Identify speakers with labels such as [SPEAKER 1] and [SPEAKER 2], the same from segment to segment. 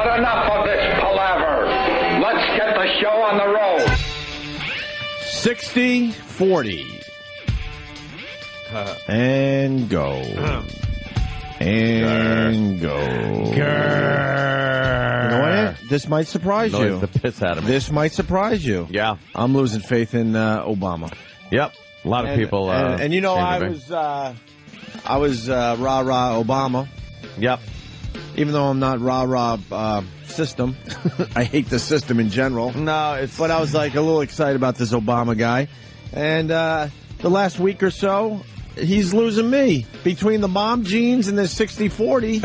[SPEAKER 1] But enough of this palaver. Let's get the show on the road.
[SPEAKER 2] 60-40. And go. And go. You know what? This might surprise you.
[SPEAKER 3] The piss out of me.
[SPEAKER 2] This might surprise you.
[SPEAKER 3] Yeah.
[SPEAKER 2] I'm losing faith in Obama.
[SPEAKER 3] Yep. A lot of people.
[SPEAKER 2] And you know, I was rah-rah Obama.
[SPEAKER 3] Yep.
[SPEAKER 2] Even though I'm not rah-rah system. I hate the system in general.
[SPEAKER 3] No,
[SPEAKER 2] but I was like a little excited about this Obama guy. And the last week or so, he's losing me. Between the mom jeans and the 60-40.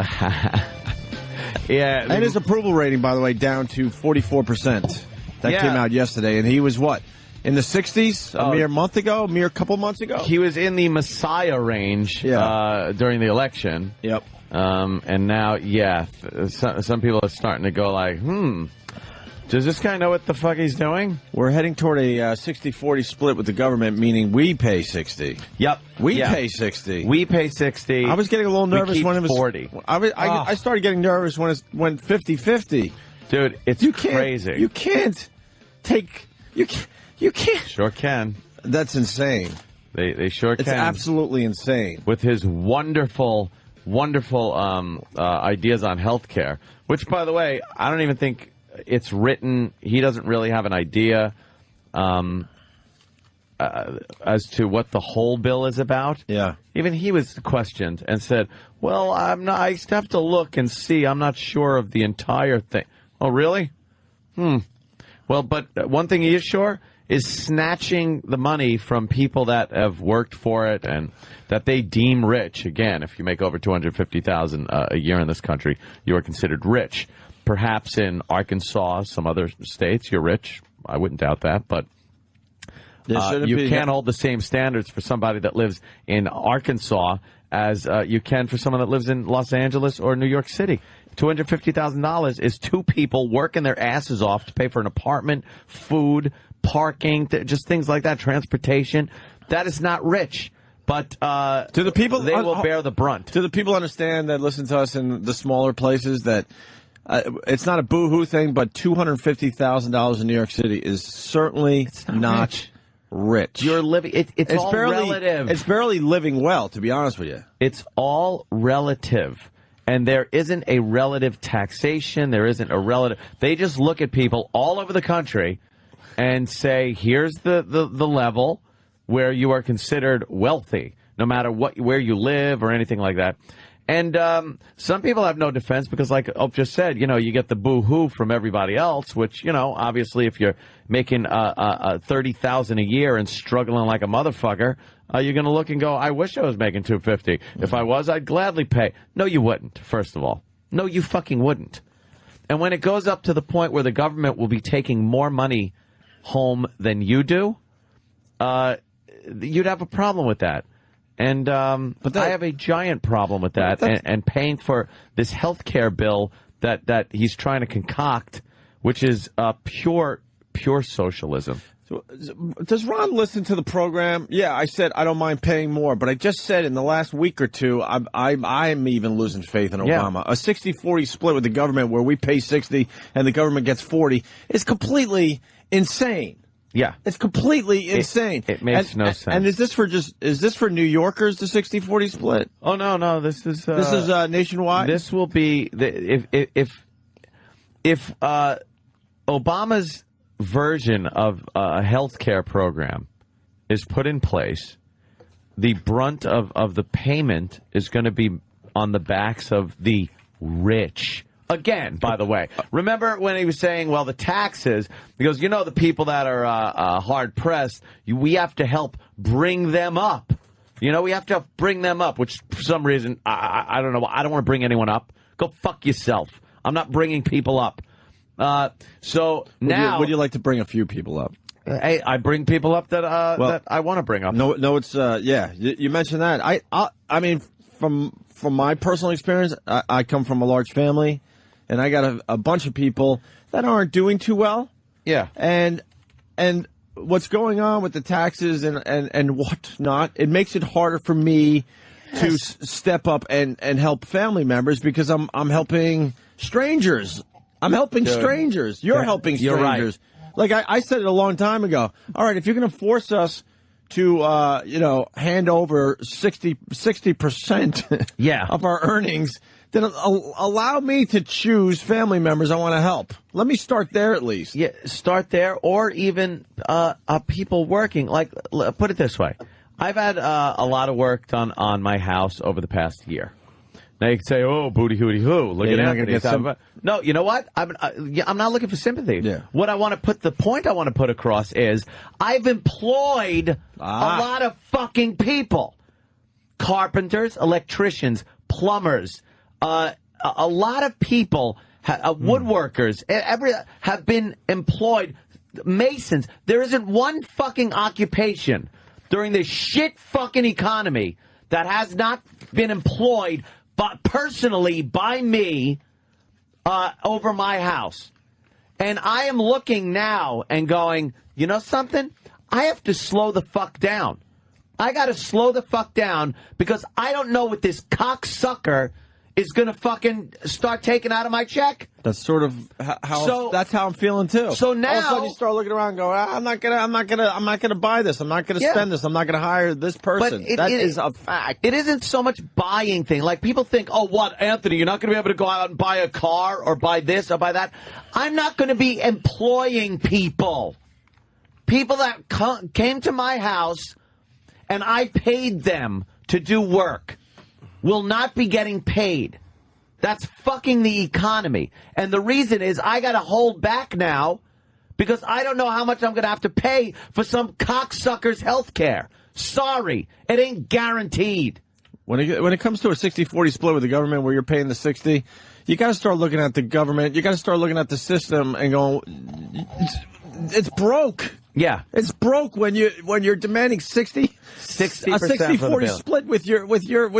[SPEAKER 3] Yeah.
[SPEAKER 2] And his approval rating, by the way, down to 44%. That came out yesterday. And he was what? In the 60s a mere couple months ago?
[SPEAKER 3] He was in the Messiah range during the election.
[SPEAKER 2] Yep.
[SPEAKER 3] And now, some people are starting to go like, does this guy know what the fuck he's doing?
[SPEAKER 2] We're heading toward a 60-40 split with the government, meaning we pay 60.
[SPEAKER 3] Yep.
[SPEAKER 2] We pay 60.
[SPEAKER 3] We pay 60.
[SPEAKER 2] I was getting a little nervous when it was
[SPEAKER 3] 40.
[SPEAKER 2] I started getting nervous when it went 50-50.
[SPEAKER 3] Dude, it's crazy.
[SPEAKER 2] You can't take... You can't.
[SPEAKER 3] Sure can.
[SPEAKER 2] That's insane.
[SPEAKER 3] They sure can.
[SPEAKER 2] It's absolutely insane.
[SPEAKER 3] With his wonderful ideas on healthcare, which, by the way, I don't even think it's written. He doesn't really have an idea as to what the whole bill is about.
[SPEAKER 2] Yeah.
[SPEAKER 3] Even he was questioned and said, well, I have to look and see. I'm not sure of the entire thing. Oh, really? Well, but one thing he is sure is snatching the money from people that have worked for it and that they deem rich. Again, if you make over $250,000 a year in this country, you are considered rich. Perhaps in Arkansas, some other states, you're rich. I wouldn't doubt that, but you can't hold the same standards for somebody that lives in Arkansas as you can for someone that lives in Los Angeles or New York City. $250,000 is two people working their asses off to pay for an apartment, food, parking, just things like that, transportation. That is not rich. But
[SPEAKER 2] do the people
[SPEAKER 3] they will bear the brunt.
[SPEAKER 2] Do the people understand that listen to us in the smaller places that it's not a boo-hoo thing, but $250,000 in New York City is certainly not rich.
[SPEAKER 3] You're living. It's all relative.
[SPEAKER 2] It's barely living well, to be honest with you.
[SPEAKER 3] It's all relative. And there isn't a relative taxation. There isn't a relative. They just look at people all over the country and say, here's the level where you are considered wealthy, no matter where you live or anything like that. And some people have no defense because, like Opie just said, you get the boo-hoo from everybody else, which, obviously if you're making $30,000 a year and struggling like a motherfucker, you're going to look and go, I wish I was making $250. If I was, I'd gladly pay. No, you wouldn't, first of all. No, you fucking wouldn't. And when it goes up to the point where the government will be taking more money home than you do, you'd have a problem with that. And but I have a giant problem with that and paying for this health care bill that he's trying to concoct, which is pure socialism.
[SPEAKER 2] So, does Ron listen to the program? Yeah, I said I don't mind paying more, but I just said in the last week or two, I'm even losing faith in Obama. A 60-40 split with the government where we pay 60 and the government gets 40 is completely insane.
[SPEAKER 3] Yeah.
[SPEAKER 2] It's completely insane.
[SPEAKER 3] It makes no sense.
[SPEAKER 2] And is this for New Yorkers, the 60-40 split?
[SPEAKER 3] Oh, no, this is
[SPEAKER 2] nationwide?
[SPEAKER 3] This will be, if Obama's version of a health care program is put in place, the brunt of the payment is going to be on the backs of the rich. Again, by the way, remember when he was saying, well, the taxes, he goes, the people that are hard-pressed, we have to help bring them up. We have to bring them up, which for some reason, I don't know, I don't want to bring anyone up. Go fuck yourself. I'm not bringing people up. So now...
[SPEAKER 2] Would you like to bring a few people up?
[SPEAKER 3] Hey, I bring people up that I want to bring up.
[SPEAKER 2] No, it's, you mentioned that. I mean, from my personal experience, I come from a large family. And I got a bunch of people that aren't doing too well.
[SPEAKER 3] Yeah.
[SPEAKER 2] And what's going on with the taxes and whatnot, it makes it harder for me to step up and help family members because I'm helping strangers I'm helping strangers. You're helping strangers.
[SPEAKER 3] You're right.
[SPEAKER 2] Like I said it a long time ago. All right, if you're going to force us to, hand over 60% of our earnings, then allow me to choose family members I want to help. Let me start there at least.
[SPEAKER 3] Yeah, start there, or even people working. Like, put it this way. I've had a lot of work done on my house over the past year. Now you can say, "Oh, booty hooty hoo!" Look at that. No, you know what? I'm not looking for sympathy.
[SPEAKER 2] Yeah.
[SPEAKER 3] What I want to put, the point I want to put across is, I've employed a lot of fucking people: carpenters, electricians, plumbers, a lot of people, woodworkers, have been employed. Masons. There isn't one fucking occupation during this shit fucking economy that has not been employed, but personally by me, over my house. And I am looking now and going, you know something? I have to slow the fuck down. I got to slow the fuck down because I don't know what this cocksucker is going to fucking start taking out of my check.
[SPEAKER 2] That's sort of that's how I'm feeling too.
[SPEAKER 3] So now
[SPEAKER 2] all of a sudden you start looking around and go, I'm not gonna buy this. I'm not gonna spend this. I'm not gonna hire this person. That is a fact.
[SPEAKER 3] It isn't so much buying thing. Like people think, oh, what, Anthony, you're not gonna be able to go out and buy a car or buy this or buy that. I'm not gonna be employing people. People that came to my house and I paid them to do work will not be getting paid. That's fucking the economy. And the reason is I got to hold back now because I don't know how much I'm going to have to pay for some cocksucker's health care. Sorry, it ain't guaranteed.
[SPEAKER 2] When it comes to a 60-40 split with the government where you're paying the 60, you got to start looking at the government. You got to start looking at the system and going, it's broke.
[SPEAKER 3] Yeah,
[SPEAKER 2] it's broke when you're demanding 60% a 60-40 split with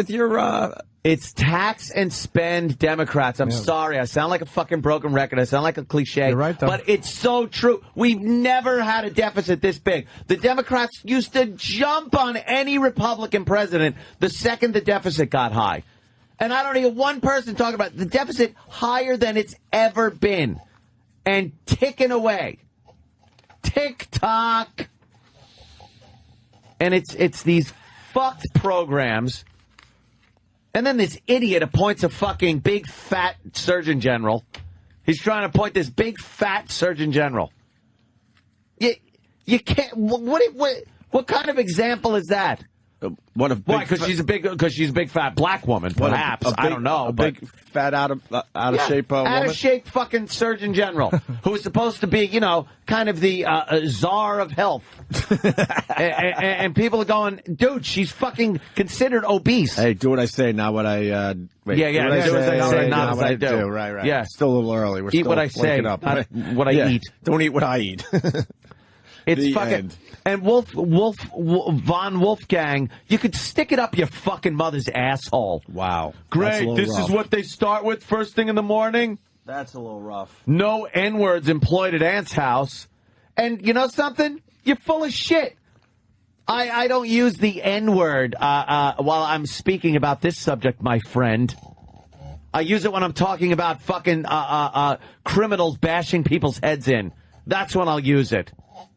[SPEAKER 2] your.
[SPEAKER 3] It's tax and spend Democrats. I'm sorry, I sound like a fucking broken record. I sound like a cliche.
[SPEAKER 2] You're right, though.
[SPEAKER 3] But it's so true. We've never had a deficit this big. The Democrats used to jump on any Republican president the second the deficit got high. And I don't hear one person talking about the deficit higher than it's ever been and ticking away. Tick-tock. And it's these fucked programs. And then this idiot appoints a fucking big fat surgeon general. He's trying to appoint this big fat surgeon general. You can't. What kind of example is that?
[SPEAKER 2] Why?
[SPEAKER 3] Because she's a big fat black woman. Perhaps I don't know.
[SPEAKER 2] A big fat out of shape woman.
[SPEAKER 3] Out of shape fucking surgeon general who is supposed to be, kind of the czar of health. and people are going, dude, she's fucking considered obese.
[SPEAKER 2] Hey, do what I say, not what I.
[SPEAKER 3] Do what I say, not what I do.
[SPEAKER 2] Right.
[SPEAKER 3] Yeah,
[SPEAKER 2] still a little early. We're
[SPEAKER 3] eat
[SPEAKER 2] still
[SPEAKER 3] what I say,
[SPEAKER 2] up,
[SPEAKER 3] not
[SPEAKER 2] right?
[SPEAKER 3] what I eat.
[SPEAKER 2] Don't eat what I eat.
[SPEAKER 3] It's
[SPEAKER 2] the
[SPEAKER 3] fucking
[SPEAKER 2] end.
[SPEAKER 3] And Von Wolfgang, you could stick it up your fucking mother's asshole.
[SPEAKER 2] Wow,
[SPEAKER 3] great. This is what they start with first thing in the morning.
[SPEAKER 2] That's a little rough.
[SPEAKER 3] No N-words employed at Ant's house, and you know something? You're full of shit. I don't use the N-word while I'm speaking about this subject, my friend. I use it when I'm talking about fucking criminals bashing people's heads in. That's when I'll use it.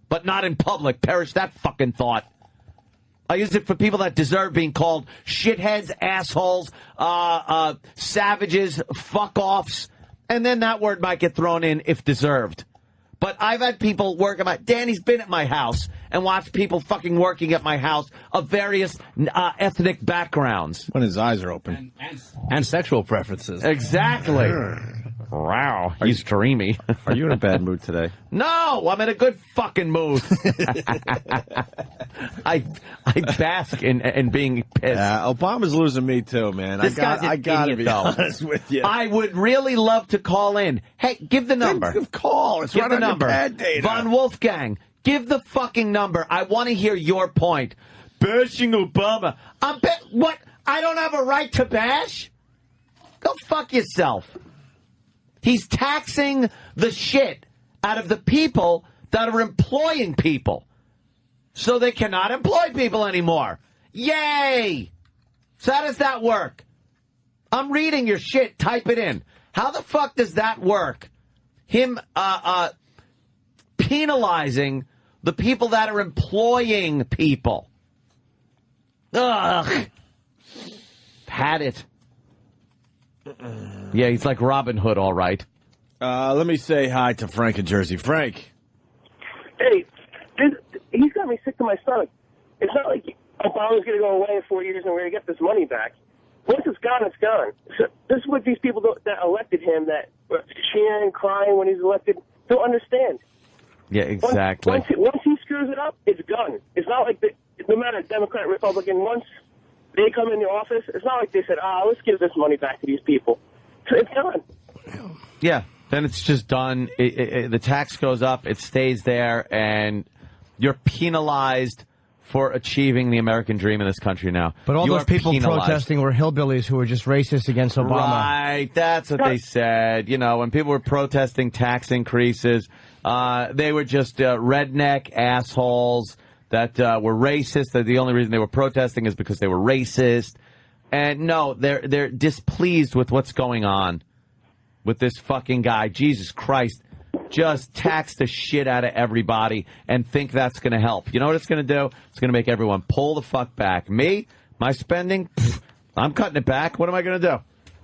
[SPEAKER 3] But not in public. Perish that fucking thought. I use it for people that deserve being called shitheads, assholes, savages, fuck-offs. And then that word might get thrown in if deserved. But I've had people work at my... Danny's been at my house and watched people fucking working at my house of various ethnic backgrounds.
[SPEAKER 2] When his eyes are open.
[SPEAKER 4] And sexual preferences.
[SPEAKER 3] Exactly. Wow, he's dreamy.
[SPEAKER 2] Are you in a bad mood today?
[SPEAKER 3] No, I'm in a good fucking mood. I bask in being pissed.
[SPEAKER 2] Obama's losing me too, man.
[SPEAKER 3] This
[SPEAKER 2] I gotta be honest with you.
[SPEAKER 3] I would really love to call in. Hey, give the number.
[SPEAKER 2] Call. It's
[SPEAKER 3] give
[SPEAKER 2] right
[SPEAKER 3] the
[SPEAKER 2] on
[SPEAKER 3] number.
[SPEAKER 2] Your pad data.
[SPEAKER 3] Von Wolfgang, give the fucking number. I want to hear your point. Bashing Obama. What? I don't have a right to bash? Go fuck yourself. He's taxing the shit out of the people that are employing people. So they cannot employ people anymore. Yay! So how does that work? I'm reading your shit. Type it in. How the fuck does that work? him penalizing the people that are employing people. Ugh. Had it. Yeah, he's like Robin Hood, all right.
[SPEAKER 2] Let me say hi to Frank in Jersey. Frank.
[SPEAKER 5] Hey, he's got me sick to my stomach. It's not like Obama's going to go away in 4 years and we're going to get this money back. Once it's gone, it's gone. So this is what these people that elected him, that were cheering, crying when he's elected, don't understand.
[SPEAKER 3] Yeah, exactly.
[SPEAKER 5] Once he screws it up, it's gone. It's not like no matter Democrat, Republican, once they come in the office, it's not like they said, let's give this money back to these people. So it's gone.
[SPEAKER 3] Yeah, then it's just done. The tax goes up, it stays there, and you're penalized for achieving the American dream in this country now.
[SPEAKER 4] But all those people protesting were hillbillies who were just racist against Obama.
[SPEAKER 3] Right, that's what they said. You know, when people were protesting tax increases, they were just redneck assholes that were racist. That the only reason they were protesting is because they were racist. And no, they're displeased with what's going on with this fucking guy. Jesus Christ. Just tax the shit out of everybody and think that's going to help. You know what it's going to do? It's going to make everyone pull the fuck back. Me, my spending, I'm cutting it back. What am I going to do?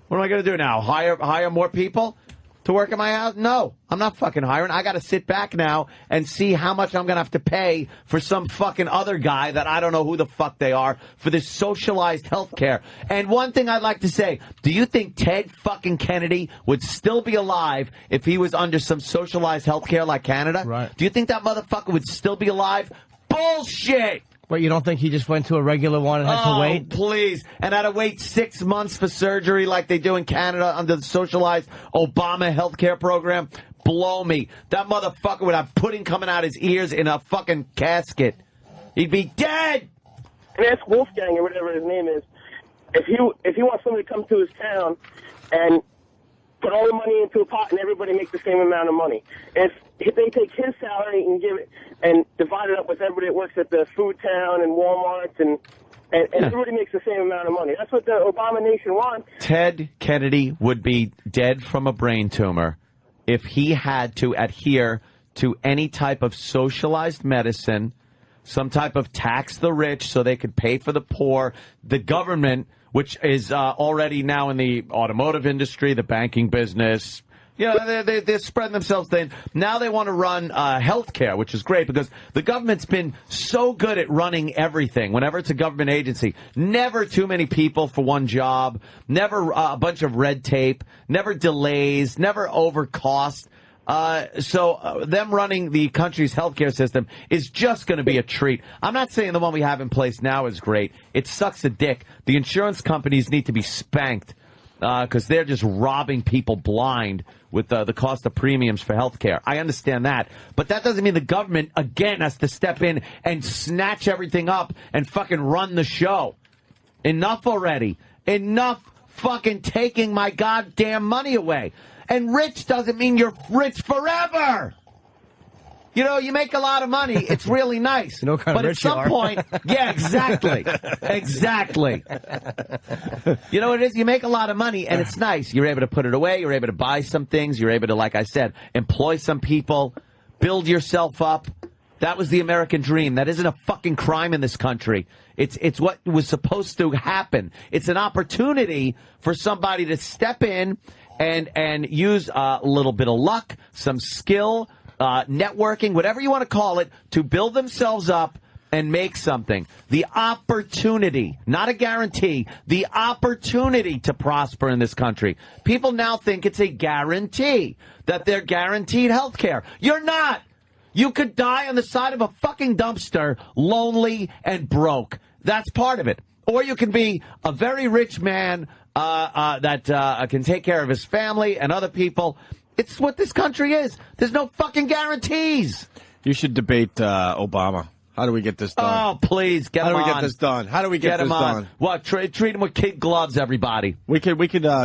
[SPEAKER 3] What am I going to do now? Hire more people to work in my house? No, I'm not fucking hiring. I got to sit back now and see how much I'm going to have to pay for some fucking other guy that I don't know who the fuck they are for this socialized health care. And one thing I'd like to say, do you think Ted fucking Kennedy would still be alive if he was under some socialized health care like Canada?
[SPEAKER 4] Right.
[SPEAKER 3] Do you think that motherfucker would still be alive? Bullshit!
[SPEAKER 4] Wait, you don't think he just went to a regular one and had to wait?
[SPEAKER 3] Oh, please. And had to wait 6 months for surgery like they do in Canada under the socialized Obama health care program? Blow me. That motherfucker would have pudding coming out his ears in a fucking casket. He'd be dead!
[SPEAKER 5] And ask Wolfgang or whatever his name is, if he wants somebody to come to his town and put all the money into a pot and everybody make the same amount of money. If they take his salary and give it and divide it up with everybody that works at the food town and Walmart and everybody makes the same amount of money. That's what the Obama nation wants.
[SPEAKER 3] Ted Kennedy would be dead from a brain tumor if he had to adhere to any type of socialized medicine, some type of tax the rich so they could pay for the poor, the government, which is already now in the automotive industry, the banking business. You know, they're spreading themselves thin. Now they want to run health care, which is great because the government's been so good at running everything. Whenever it's a government agency, never too many people for one job, never a bunch of red tape, never delays, never over cost. So them running the country's healthcare system is just going to be a treat. I'm not saying the one we have in place now is great. It sucks a dick. The insurance companies need to be spanked because they're just robbing people blind with the cost of premiums for healthcare. I understand that. But that doesn't mean the government, again, has to step in and snatch everything up and fucking run the show. Enough already. Enough fucking taking my goddamn money away. And rich doesn't mean you're rich forever. You know, you make a lot of money. It's really nice.
[SPEAKER 4] You know what kind
[SPEAKER 3] but
[SPEAKER 4] of
[SPEAKER 3] at
[SPEAKER 4] rich you
[SPEAKER 3] some
[SPEAKER 4] are.
[SPEAKER 3] point, yeah, exactly. Exactly. You know what it is? You make a lot of money, and it's nice. You're able to put it away. You're able to buy some things. You're able to, like I said, employ some people, build yourself up. That was the American dream. That isn't a fucking crime in this country. It's what was supposed to happen. It's an opportunity for somebody to step in and use a little bit of luck, some skill, networking, whatever you want to call it, to build themselves up and make something. The opportunity, not a guarantee, the opportunity to prosper in this country. People now think it's a guarantee that they're guaranteed health care. You're not. You could die on the side of a fucking dumpster, lonely and broke. That's part of it. Or you can be a very rich man that can take care of his family and other people. It's what this country is. There's no fucking guarantees.
[SPEAKER 2] You should debate Obama. How do we get this done?
[SPEAKER 3] Oh, please, get him on.
[SPEAKER 2] How do we get this done? How do we get this done?
[SPEAKER 3] What? Treat him with kid gloves, everybody.
[SPEAKER 2] We could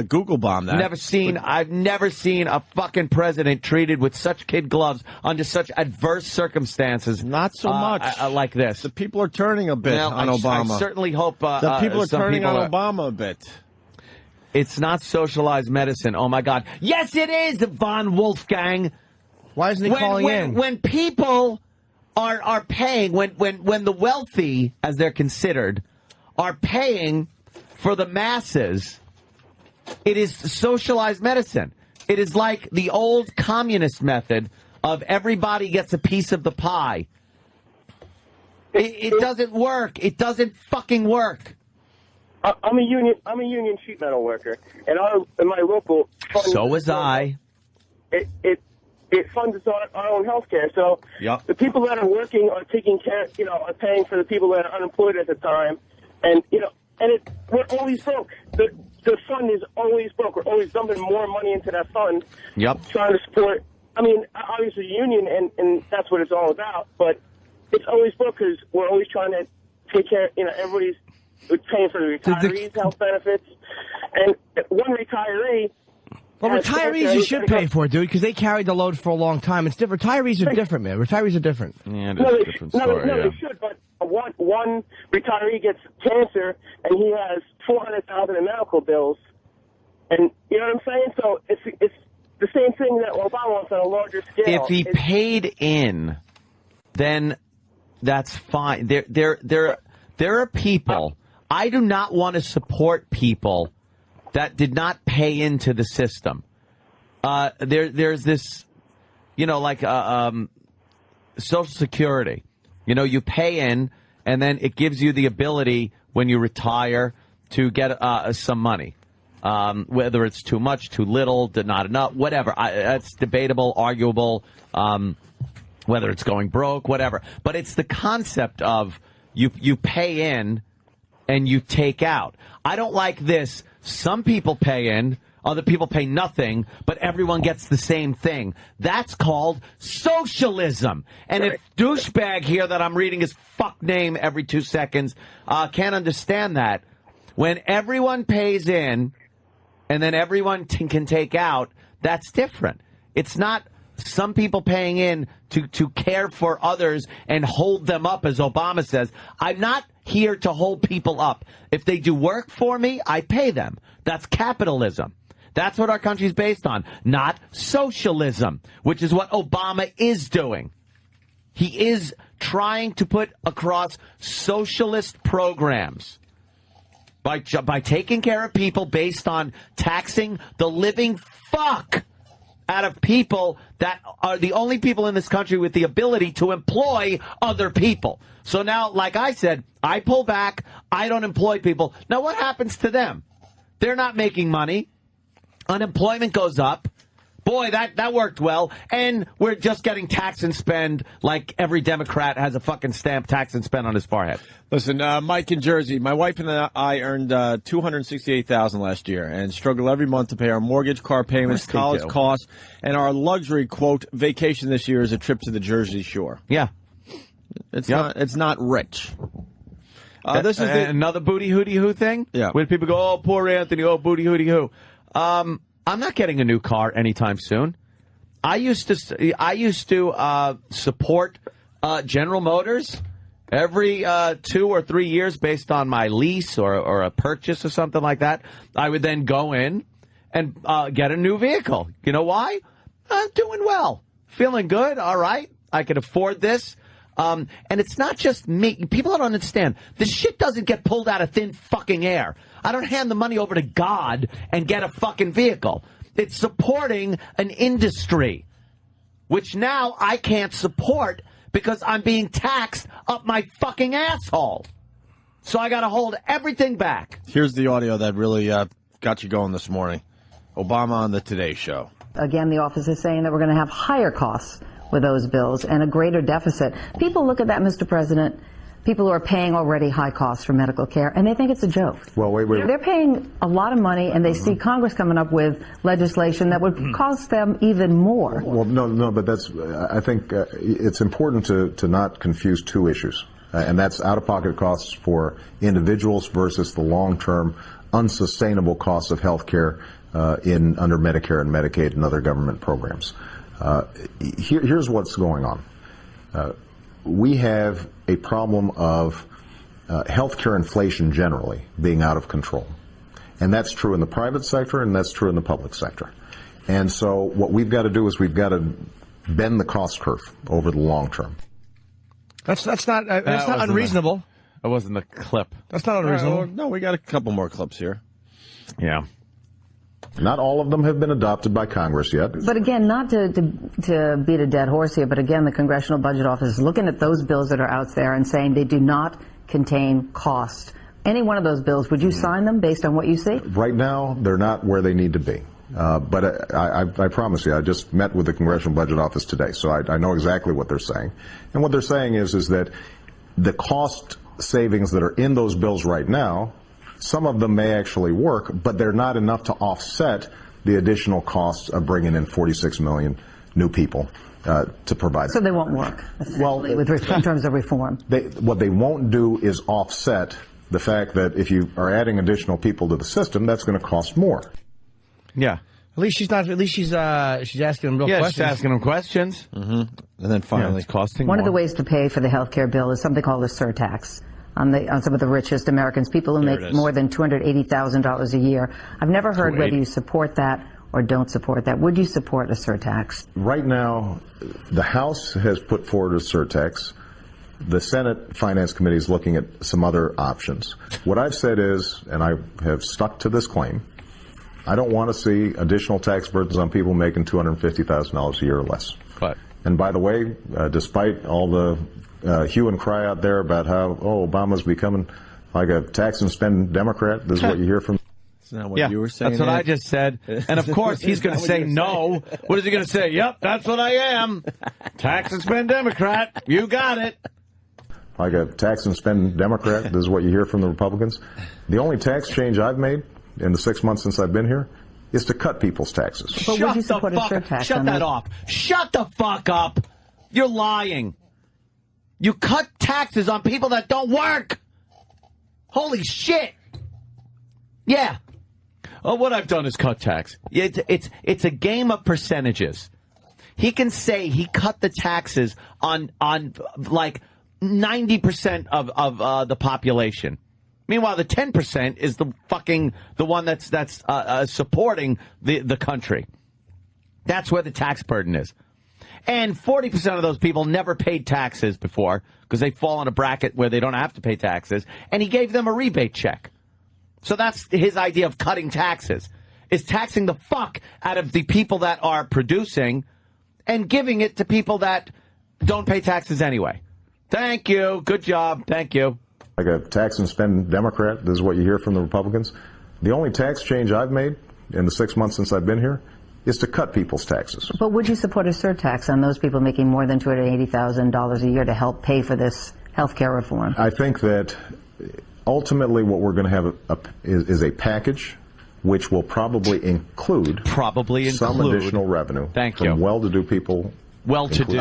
[SPEAKER 2] Google bomb that.
[SPEAKER 3] I've never seen a fucking president treated with such kid gloves under such adverse circumstances.
[SPEAKER 2] Not so much
[SPEAKER 3] like this.
[SPEAKER 2] The people are turning a bit on Obama.
[SPEAKER 3] I certainly hope
[SPEAKER 2] the people are
[SPEAKER 3] some
[SPEAKER 2] turning
[SPEAKER 3] people
[SPEAKER 2] on Obama a bit.
[SPEAKER 3] It's not socialized medicine. Oh, my God. Yes, it is, Von Wolfgang.
[SPEAKER 4] Why isn't he calling in?
[SPEAKER 3] When people are paying, when the wealthy, as they're considered, are paying for the masses, it is socialized medicine. It is like the old communist method of everybody gets a piece of the pie. It doesn't work. It doesn't fucking work.
[SPEAKER 5] I'm a union sheet metal worker, and in my local fund,
[SPEAKER 3] so was I.
[SPEAKER 5] It funds our own health care. So the people that are working are taking care, are paying for the people that are unemployed at the time, and we're always broke. The fund is always broke. We're always dumping more money into that fund.
[SPEAKER 3] Yep.
[SPEAKER 5] Trying to support. I mean, obviously union, and that's what it's all about. But it's always broke because we're always trying to take care. Everybody's paying for the retirees' health benefits, and one retiree.
[SPEAKER 4] Well, retirees you should pay for, dude, because they carried the load for a long time. It's different. Retirees are different, man. Retirees are different.
[SPEAKER 3] Yeah, it's a different story.
[SPEAKER 5] No, they should. But one retiree gets cancer, and he has $400,000 in medical bills, and you know what I'm saying. So it's the same thing that Obama wants on a larger scale.
[SPEAKER 3] If he paid in, then that's fine. There are people. I do not want to support people that did not pay into the system. There's this, like Social Security. You pay in, and then it gives you the ability when you retire to get some money. Whether it's too much, too little, not enough, whatever. That's debatable, arguable, whether it's going broke, whatever. But it's the concept of you pay in and you take out. I don't like this. Some people pay in, other people pay nothing, but everyone gets the same thing. That's called socialism. And if douchebag here that I'm reading his fuck name every 2 seconds can't understand that, when everyone pays in and then everyone can take out, that's different. It's not some people paying in to care for others and hold them up, as Obama says. I'm not here to hold people up. If they do work for me, I pay them. That's capitalism. That's what our country's based on, not socialism, which is what Obama is doing. He is trying to put across socialist programs by taking care of people based on taxing the living fuck out of people that are the only people in this country with the ability to employ other people. So now, like I said, I pull back. I don't employ people. Now, what happens to them? They're not making money. Unemployment goes up. Boy, that worked well. And we're just getting tax and spend like every Democrat has a fucking stamp tax and spend on his forehead.
[SPEAKER 2] Listen, Mike in Jersey, my wife and I earned $268,000 last year and struggle every month to pay our mortgage, car payments, college costs, and our luxury, quote, vacation this year is a trip to the Jersey Shore.
[SPEAKER 3] Yeah.
[SPEAKER 2] It's not rich.
[SPEAKER 3] This is another booty hooty hoo thing?
[SPEAKER 2] Yeah.
[SPEAKER 3] When people go, oh, poor Anthony, oh, booty hooty hoo. I'm not getting a new car anytime soon. I used to support General Motors every 2 or 3 years based on my lease or a purchase or something like that. I would then go in and get a new vehicle. You know why? I'm doing well. Feeling good. All right. I can afford this. And it's not just me. People don't understand. This shit doesn't get pulled out of thin fucking air. I don't hand the money over to God and get a fucking vehicle. It's supporting an industry, which now I can't support because I'm being taxed up my fucking asshole. So I got to hold everything back.
[SPEAKER 2] Here's the audio that really got you going this morning. Obama on the Today Show.
[SPEAKER 6] Again, the office is saying that we're going to have higher costs with those bills and a greater deficit. People look at that, Mr. President, people who are paying already high costs for medical care, and they think it's a joke. Well, wait. They're paying a lot of money, and they see Congress coming up with legislation that would cost them even more.
[SPEAKER 7] Well, no, but that's, I think it's important to not confuse two issues, and that's out-of-pocket costs for individuals versus the long-term unsustainable costs of health care under Medicare and Medicaid and other government programs. Here's what's going on. We have a problem of healthcare inflation generally being out of control. And that's true in the private sector, and that's true in the public sector. And so what we've got to do is we've got to bend the cost curve over the long term.
[SPEAKER 4] That's not unreasonable.
[SPEAKER 3] That wasn't the clip.
[SPEAKER 4] That's not unreasonable.
[SPEAKER 2] Well, no, we got a couple more clips here.
[SPEAKER 3] Yeah.
[SPEAKER 7] Not all of them have been adopted by Congress yet.
[SPEAKER 6] But again, not to beat a dead horse here, but again, the Congressional Budget Office is looking at those bills that are out there and saying they do not contain cost. Any one of those bills, would you sign them based on what you see? Right
[SPEAKER 7] now, they're not where they need to be. But I promise you, I just met with the Congressional Budget Office today, so I know exactly what they're saying. And what they're saying is that the cost savings that are in those bills right now, some of them may actually work, but they're not enough to offset the additional costs of bringing in 46 million new people to provide. So they won't work, well, in terms of reform. What they won't do is offset the fact that if you are adding additional people to the system, that's going to cost more.
[SPEAKER 3] Yeah.
[SPEAKER 4] At least she's asking them real questions.
[SPEAKER 3] She's asking them questions.
[SPEAKER 2] Mm-hmm. And then finally,
[SPEAKER 3] it's costing
[SPEAKER 6] One
[SPEAKER 3] more.
[SPEAKER 6] of the ways to pay for the health care bill is something called a surtax on some of the richest Americans, people who make more than $280,000 a year. I've never heard whether you support that or don't support that. Would you support a surtax? Right now, the House has put forward a surtax. The Senate Finance Committee is looking at some other options. What I've said is, and I have stuck to this claim, I don't want to see additional tax burdens on people making $250,000 a year or less.
[SPEAKER 3] But,
[SPEAKER 7] and by the way, despite all the hue and cry out there about how, Obama's becoming like a tax and spend Democrat, this is what you hear from.
[SPEAKER 2] Isn't that what you were saying?
[SPEAKER 3] That's what I just said. And of course, he's going to say no. What is he going to say? Yep, that's what I am. Tax and spend Democrat. You got it.
[SPEAKER 7] Like a tax and spend Democrat, this is what you hear from the Republicans. The only tax change I've made in the 6 months since I've been here is to cut people's taxes.
[SPEAKER 6] But would you support a surtax?
[SPEAKER 3] Shut that off. Shut the fuck up. You're lying. You cut taxes on people that don't work. Holy shit. Yeah. Oh, what I've done is cut tax. It's a game of percentages. He can say he cut the taxes on like 90% of the population. Meanwhile, the 10% is the one that's supporting the country. That's where the tax burden is. And 40% of those people never paid taxes before because they fall in a bracket where they don't have to pay taxes. And he gave them a rebate check. So that's his idea of cutting taxes, is taxing the fuck out of the people that are producing and giving it to people that don't pay taxes anyway. Thank you. Good job. Thank you.
[SPEAKER 7] Like a tax and spend Democrat, this is what you hear from the Republicans. The only tax change I've made in the 6 months since I've been here is to cut people's taxes.
[SPEAKER 6] But would you support a surtax on those people making more than $280,000 a year to help pay for this health care reform?
[SPEAKER 7] I think that ultimately what we're going to have is a package which will probably include some additional revenue from well-to-do people.
[SPEAKER 3] Well-to-do.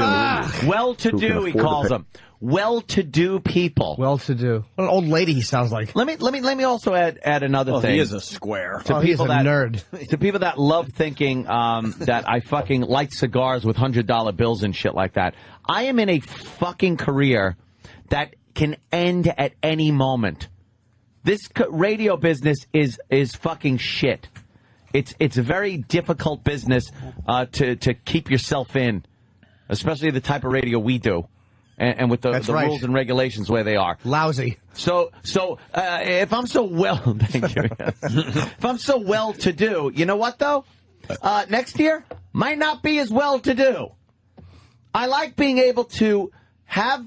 [SPEAKER 3] Well-to-do, he calls them. Well-to-do people.
[SPEAKER 4] Well-to-do. What an old lady he sounds like.
[SPEAKER 3] Let me also add another thing.
[SPEAKER 2] He is a square.
[SPEAKER 3] He's a
[SPEAKER 4] nerd.
[SPEAKER 3] To people that love thinking that I fucking light cigars with $100 bills and shit like that. I am in a fucking career that can end at any moment. This radio business is fucking shit. It's a very difficult business to keep yourself in, especially the type of radio we do. And with the rules and regulations where they are.
[SPEAKER 4] Lousy.
[SPEAKER 3] So if I'm so thank you. If I'm so well to do, you know what though? Next year might not be as well to do. I like being able to have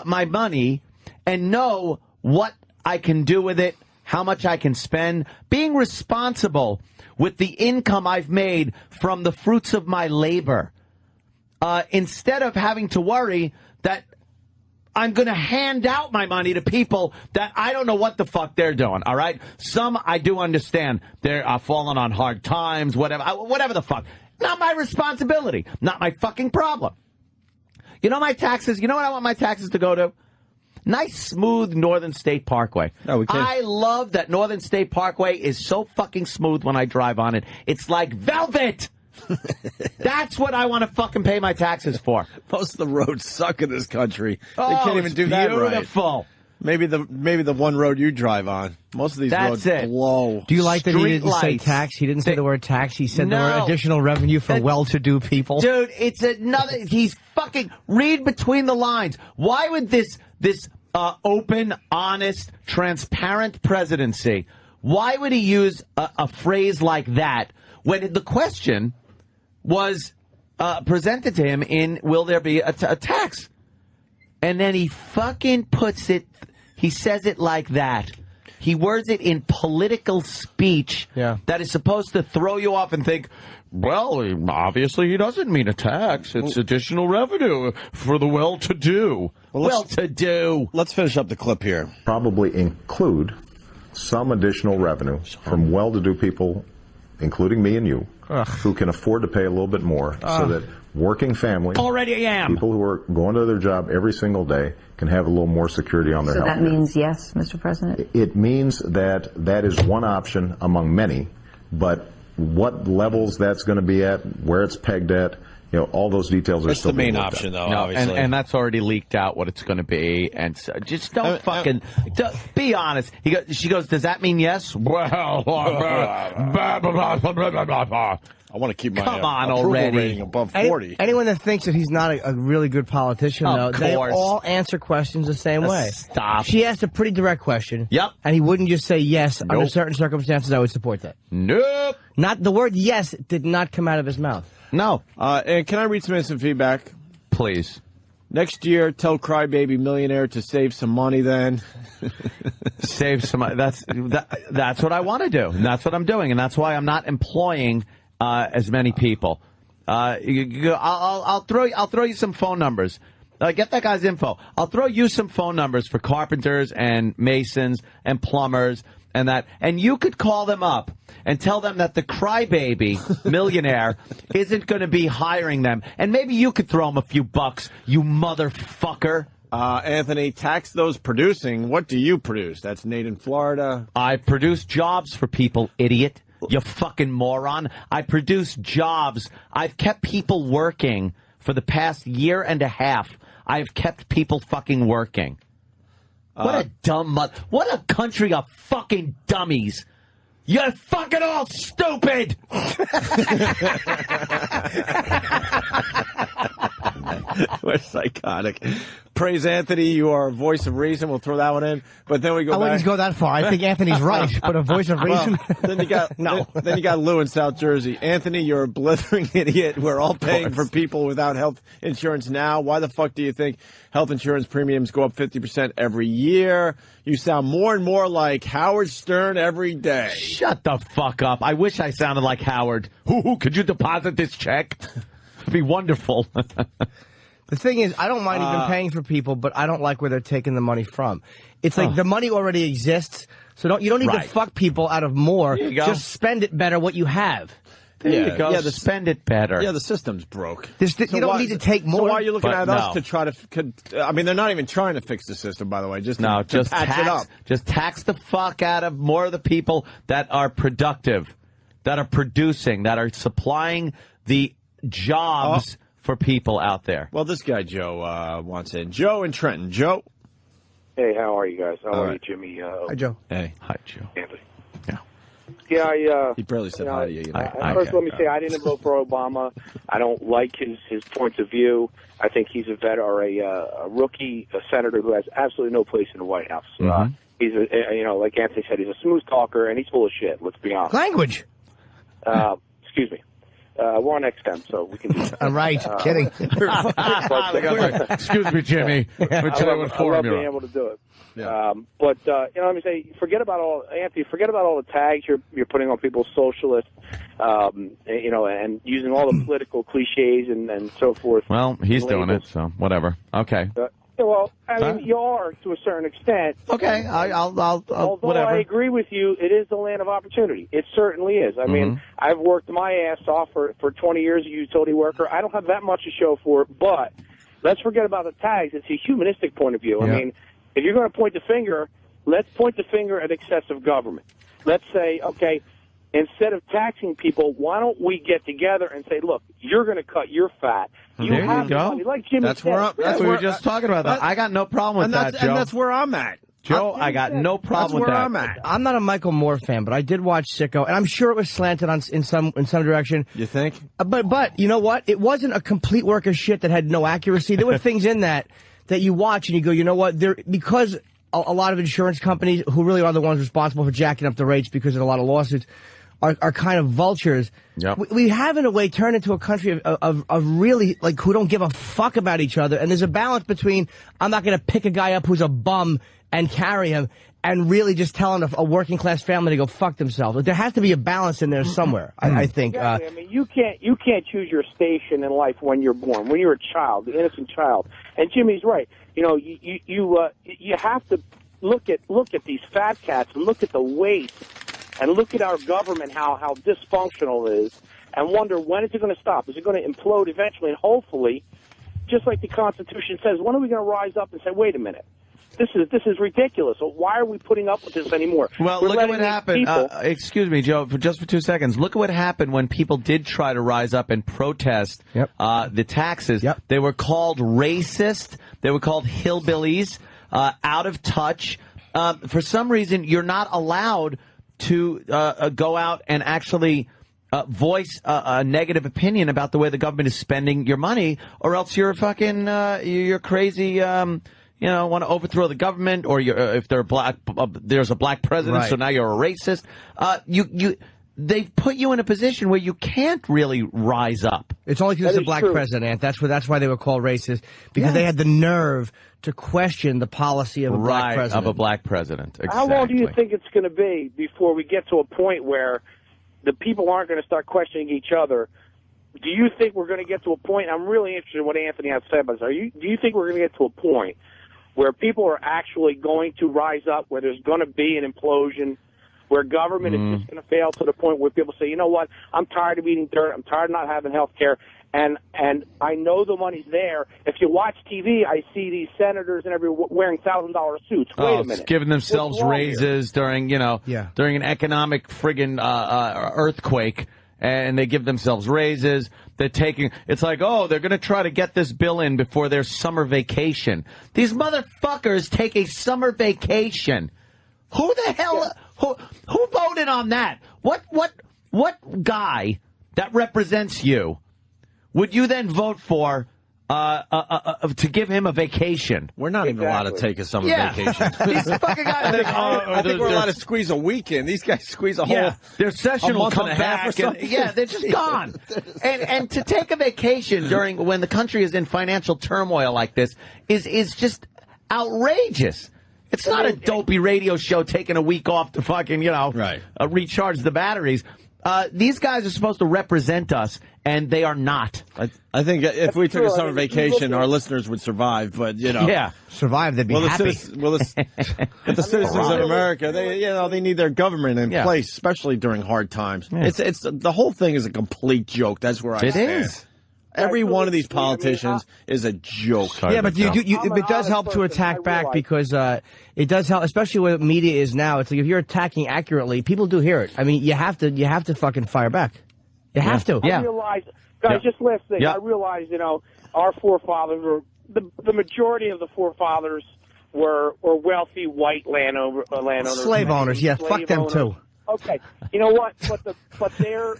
[SPEAKER 3] my money and know what I can do with it, how much I can spend, being responsible with the income I've made from the fruits of my labor. Instead of having to worry that I'm going to hand out my money to people that I don't know what the fuck they're doing, all right? Some I do understand. They're falling on hard times, whatever the fuck. Not my responsibility. Not my fucking problem. You know my taxes? You know what I want my taxes to go to? Nice, smooth Northern State Parkway. I love that Northern State Parkway is so fucking smooth when I drive on it. It's like velvet. That's what I want to fucking pay my taxes for.
[SPEAKER 2] Most of the roads suck in this country. They can't even do that right.
[SPEAKER 3] Beautiful.
[SPEAKER 2] Maybe the one road you drive on. Most of these roads blow.
[SPEAKER 4] Do you like that he
[SPEAKER 3] Street
[SPEAKER 4] didn't say
[SPEAKER 3] lights.
[SPEAKER 4] tax? He didn't say the word tax. He said there were
[SPEAKER 3] No.
[SPEAKER 4] additional revenue for well-to-do people.
[SPEAKER 3] Dude, it's another. He's fucking. Read between the lines. Why would this open, honest, transparent presidency? Why would he use a phrase like that when the question was presented to him in "Will there be a tax?" And then he fucking puts it. He says it like that. He words it in political speech that is supposed to throw you off and think, well, obviously he doesn't mean a tax. It's additional revenue for the well-to-do. Well-to-do.
[SPEAKER 2] Let's finish up the clip here.
[SPEAKER 7] Probably include some additional revenue from well-to-do people, including me and you, who can afford to pay a little bit more so that working families,
[SPEAKER 3] already am.
[SPEAKER 7] people who are going to their job every single day can have a little more security on their health.
[SPEAKER 6] So that means yes, Mr. President?
[SPEAKER 7] It means that is one option among many, but what levels that's going to be at, where it's pegged at, all those details are still being looked at.
[SPEAKER 2] though,
[SPEAKER 3] No,
[SPEAKER 2] obviously.
[SPEAKER 3] and that's already leaked out what it's going to be. And so just don't be honest. She goes, does that mean yes? Well,
[SPEAKER 2] I want to keep my
[SPEAKER 3] Come on
[SPEAKER 2] approval
[SPEAKER 3] already.
[SPEAKER 2] rating above 40.
[SPEAKER 4] Anyone that thinks that he's not a really good politician,
[SPEAKER 3] Of
[SPEAKER 4] though, they
[SPEAKER 3] course.
[SPEAKER 4] all answer questions the same way.
[SPEAKER 3] Stop.
[SPEAKER 4] She asked a pretty direct question.
[SPEAKER 3] Yep.
[SPEAKER 4] And he wouldn't just say yes.
[SPEAKER 3] Nope.
[SPEAKER 4] Under certain circumstances, I would support that.
[SPEAKER 3] Nope.
[SPEAKER 4] Not the word yes did not come out of his mouth.
[SPEAKER 3] No.
[SPEAKER 2] And can I read some instant feedback?
[SPEAKER 3] Please.
[SPEAKER 2] Next year, tell Crybaby Millionaire to save some money then.
[SPEAKER 3] Save some. That's what I want to do. And that's what I'm doing. And that's why I'm not employing as many people. I'll throw you some phone numbers. Get that guy's info. I'll throw you some phone numbers for carpenters and masons and plumbers and that. And you could call them up and tell them that the Crybaby Millionaire isn't going to be hiring them. And maybe you could throw them a few bucks, you motherfucker.
[SPEAKER 2] Anthony, tax those producing. What do you produce? That's Nate in Florida.
[SPEAKER 3] I produce jobs for people, idiot. You fucking moron. I produce jobs. I've kept people working for the past year and a half. I've kept people fucking working. What a dumb what a country of fucking dummies. You're fucking all stupid.
[SPEAKER 2] We're psychotic. Praise Anthony. You are a voice of reason. We'll throw that one in. But then we go
[SPEAKER 4] I wouldn't
[SPEAKER 2] back.
[SPEAKER 4] go that far. I think Anthony's right, but a voice of reason?
[SPEAKER 2] Then you got Then you got Lou in South Jersey. Anthony, you're a blithering idiot. We're all paying for people without health insurance now. Why the fuck do you think health insurance premiums go up 50% every year? You sound more and more like Howard Stern every day.
[SPEAKER 3] Shut the fuck up. I wish I sounded like Howard. Could you deposit this check? It'd be wonderful.
[SPEAKER 4] The thing is, I don't mind even paying for people, but I don't like where they're taking the money from. It's like the money already exists, so you don't need to fuck people out of more.
[SPEAKER 3] There you go.
[SPEAKER 4] Just spend it better what you have.
[SPEAKER 3] There you go.
[SPEAKER 2] Yeah,
[SPEAKER 3] spend it better.
[SPEAKER 2] Yeah, the system's broke.
[SPEAKER 4] You don't need to take more.
[SPEAKER 2] So why are you looking
[SPEAKER 3] But
[SPEAKER 2] at us to try to? I mean, they're not even trying to fix the system, by the way. Just
[SPEAKER 3] just
[SPEAKER 2] patch it up.
[SPEAKER 3] Just tax the fuck out of more of the people that are productive, that are producing, that are supplying the jobs for people out there.
[SPEAKER 2] Well, this guy Joe wants in. Joe in Trenton. Joe.
[SPEAKER 8] Hey, how are you guys? How are
[SPEAKER 2] right.
[SPEAKER 8] you, Jimmy?
[SPEAKER 4] Hi, Joe.
[SPEAKER 2] Hey.
[SPEAKER 3] Hi, Joe.
[SPEAKER 8] Anthony.
[SPEAKER 3] Yeah.
[SPEAKER 8] Yeah,
[SPEAKER 2] He barely said hi to you.
[SPEAKER 8] First, let me say I didn't vote for Obama. I don't like his points of view. I think he's a rookie, a senator who has absolutely no place in the White House. He's like Anthony said, he's a smooth talker and he's full of shit. Let's be honest.
[SPEAKER 4] Language.
[SPEAKER 8] Excuse me. We're on XM, so we can do that.
[SPEAKER 4] I'm right. Kidding.
[SPEAKER 3] Excuse me, Jimmy. Let me tell you what
[SPEAKER 8] I
[SPEAKER 3] forum
[SPEAKER 8] love
[SPEAKER 3] you're
[SPEAKER 8] being
[SPEAKER 3] on.
[SPEAKER 8] able to do it.
[SPEAKER 2] Yeah.
[SPEAKER 8] Let me say, forget about all the tags you're putting on people's socialists, and using all the political cliches and so forth.
[SPEAKER 3] Well, he's doing it, so whatever. Okay.
[SPEAKER 8] You are to a certain extent.
[SPEAKER 3] Okay, I'll
[SPEAKER 8] Although
[SPEAKER 3] whatever.
[SPEAKER 8] I agree with you, it is the land of opportunity. It certainly is. I mean, I've worked my ass off for 20 years as a utility worker. I don't have that much to show for it, but let's forget about the tags. It's a humanistic point of view.
[SPEAKER 3] Yeah.
[SPEAKER 8] I mean, if you're going to point the finger, let's point the finger at excessive government. Let's say, okay, instead of taxing people, why don't we get together and say, look, you're going to cut your fat.
[SPEAKER 3] There you
[SPEAKER 8] have
[SPEAKER 3] go.
[SPEAKER 8] money. Like Jimmy
[SPEAKER 2] That's
[SPEAKER 8] said.
[SPEAKER 2] where
[SPEAKER 3] we were just talking about that. I got no problem with that, Joe.
[SPEAKER 2] And that's where I'm at.
[SPEAKER 3] Joe, I got no problem with that.
[SPEAKER 2] That's where I'm at.
[SPEAKER 4] I'm not a Michael Moore fan, but I did watch Sicko, and I'm sure it was slanted in some direction.
[SPEAKER 2] You think?
[SPEAKER 4] But you know what? It wasn't a complete work of shit that had no accuracy. There were things in that you watch and you go, you know what? Because a lot of insurance companies, who really are the ones responsible for jacking up the rates because of a lot of lawsuits, are kind of vultures.
[SPEAKER 3] Yep.
[SPEAKER 4] We have, in a way, turned into a country of really, like, who don't give a fuck about each other. And there's a balance between, I'm not going to pick a guy up who's a bum and carry him, and really just telling a working class family to go fuck themselves. There has to be a balance in there somewhere, I think.
[SPEAKER 8] Exactly. I mean, you can't choose your station in life when you're born, when you're a child, the innocent child. And Jimmy's right. You know, you have to look at these fat cats and look at the waste and look at our government, how dysfunctional it is, and wonder, when is it going to stop? Is it going to implode eventually? And hopefully, just like the Constitution says, when are we going to rise up and say, wait a minute, this is ridiculous. So why are we putting up with this anymore?
[SPEAKER 3] Well, look at what happened. Excuse me, Joe, for 2 seconds. Look at what happened when people did try to rise up and protest the taxes.
[SPEAKER 4] Yep.
[SPEAKER 3] They were called racist. They were called hillbillies, out of touch. For some reason, you're not allowed to go out and actually voice a negative opinion about the way the government is spending your money, or else you're fucking you're crazy. Want to overthrow the government, or if they're black, there's a black president, so now you're a racist. They've put you in a position where you can't really rise up.
[SPEAKER 4] It's only because it's a black president, Ant. That's why they were called racist, because they had the nerve to question the policy of a black president.
[SPEAKER 3] Of a black president. Exactly.
[SPEAKER 8] How long do you think it's going to be before we get to a point where the people aren't going to start questioning each other? Do you think we're going to get to a point? I'm really interested in what Anthony has said about this. Do you think we're going to get to a point where people are actually going to rise up, where there's going to be an implosion, where government is just going to fail to the point where people say, you know what, I'm tired of eating dirt, I'm tired of not having health care, and I know the money's there. If you watch TV, I see these senators and everyone wearing $1,000 suits. Wait a minute.
[SPEAKER 3] Giving themselves raises during an economic friggin' earthquake. And they give themselves raises. They're taking, it's like, oh, they're going to try to get this bill in before their summer vacation. These motherfuckers take a summer vacation. Who the hell, who voted on that? What guy that represents you would you then vote for to give him a vacation?
[SPEAKER 2] We're not even allowed to take a summer vacation.
[SPEAKER 3] These fucking guys.
[SPEAKER 2] I think we're allowed to squeeze a weekend. These guys squeeze a whole.
[SPEAKER 3] Their session will come back. They're just gone. And to take a vacation when the country is in financial turmoil like this is just outrageous. It's not a dopey radio show taking a week off to fucking recharge the batteries. These guys are supposed to represent us, and they are not.
[SPEAKER 2] I think if we took a summer vacation, our listeners would survive. But
[SPEAKER 4] survive. They'd be happy.
[SPEAKER 2] But the citizens of America, they need their government in place, especially during hard times. Yeah. It's the whole thing is a complete joke. That's where I stand. It is. Every one of these politicians is a joke.
[SPEAKER 4] Yeah, but it does help to attack back, because it does help, especially where media is now. It's like if you're attacking accurately, people do hear it. I mean, you have to fucking fire back. You have to.
[SPEAKER 8] I realize, guys, just last thing. I realize, our forefathers were the majority of the forefathers were wealthy white landowners,
[SPEAKER 4] slave owners. Yeah, fuck them too.
[SPEAKER 8] Okay, you know what? But their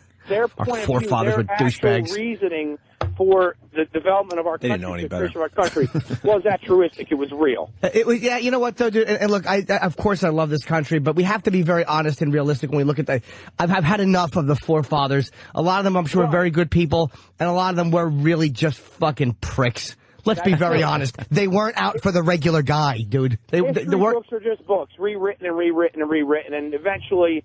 [SPEAKER 8] point of view, their actual reasoning for the development of our country, was altruistic. It was real.
[SPEAKER 4] It was, you know what, though, dude? And look, of course I love this country, but we have to be very honest and realistic when we look at that. I've had enough of the forefathers. A lot of them, I'm sure, are very good people, and a lot of them were really just fucking pricks. Let's be very honest. They weren't out for the regular guy, dude.
[SPEAKER 8] Books are just books, rewritten and rewritten and rewritten, and eventually,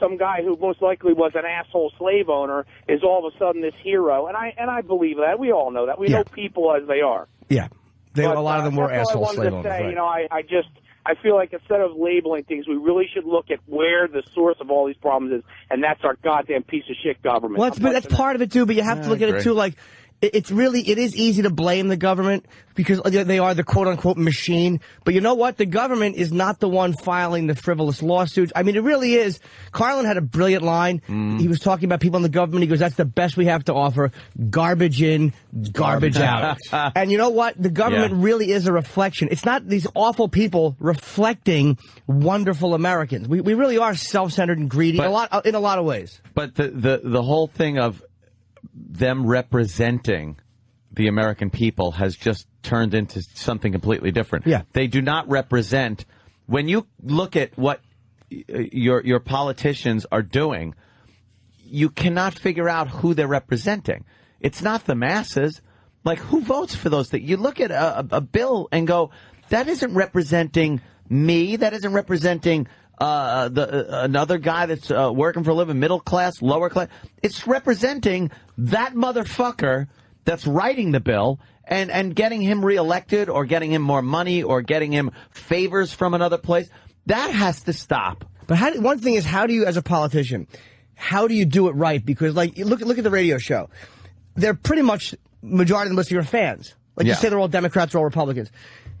[SPEAKER 8] some guy who most likely was an asshole slave owner is all of a sudden this hero, and I believe that. We all know that. We know people as they are.
[SPEAKER 4] Yeah, a lot of them were asshole slave owners. Right.
[SPEAKER 8] I feel like instead of labeling things, we really should look at where the source of all these problems is, and that's our goddamn piece of shit government.
[SPEAKER 4] Well, that's part of it too. But you have to look at it too, like. it is easy to blame the government because they are the quote-unquote machine. But you know what? The government is not the one filing the frivolous lawsuits. I mean, it really is. Carlin had a brilliant line. He was talking about people in the government. He goes, that's the best we have to offer. Garbage in, garbage out. And you know what? The government really is a reflection. It's not these awful people reflecting wonderful Americans. We really are self-centered and greedy in a lot of ways.
[SPEAKER 3] But the whole thing of them representing the American people has just turned into something completely different.
[SPEAKER 4] Yeah.
[SPEAKER 3] They do not represent. When you look at what your politicians are doing, you cannot figure out who they're representing. It's not the masses. Like, who votes for those things? You look at a bill and go, that isn't representing me. That isn't representing another guy that's working for a living, middle class, lower class. It's representing that motherfucker that's writing the bill and getting him reelected or getting him more money or getting him favors from another place. That has to stop.
[SPEAKER 4] But one thing is, how do you, as a politician, how do you do it right? Because, like, look at the radio show. They're pretty much majority of them list your fans. Like you say, they're all Democrats or all Republicans.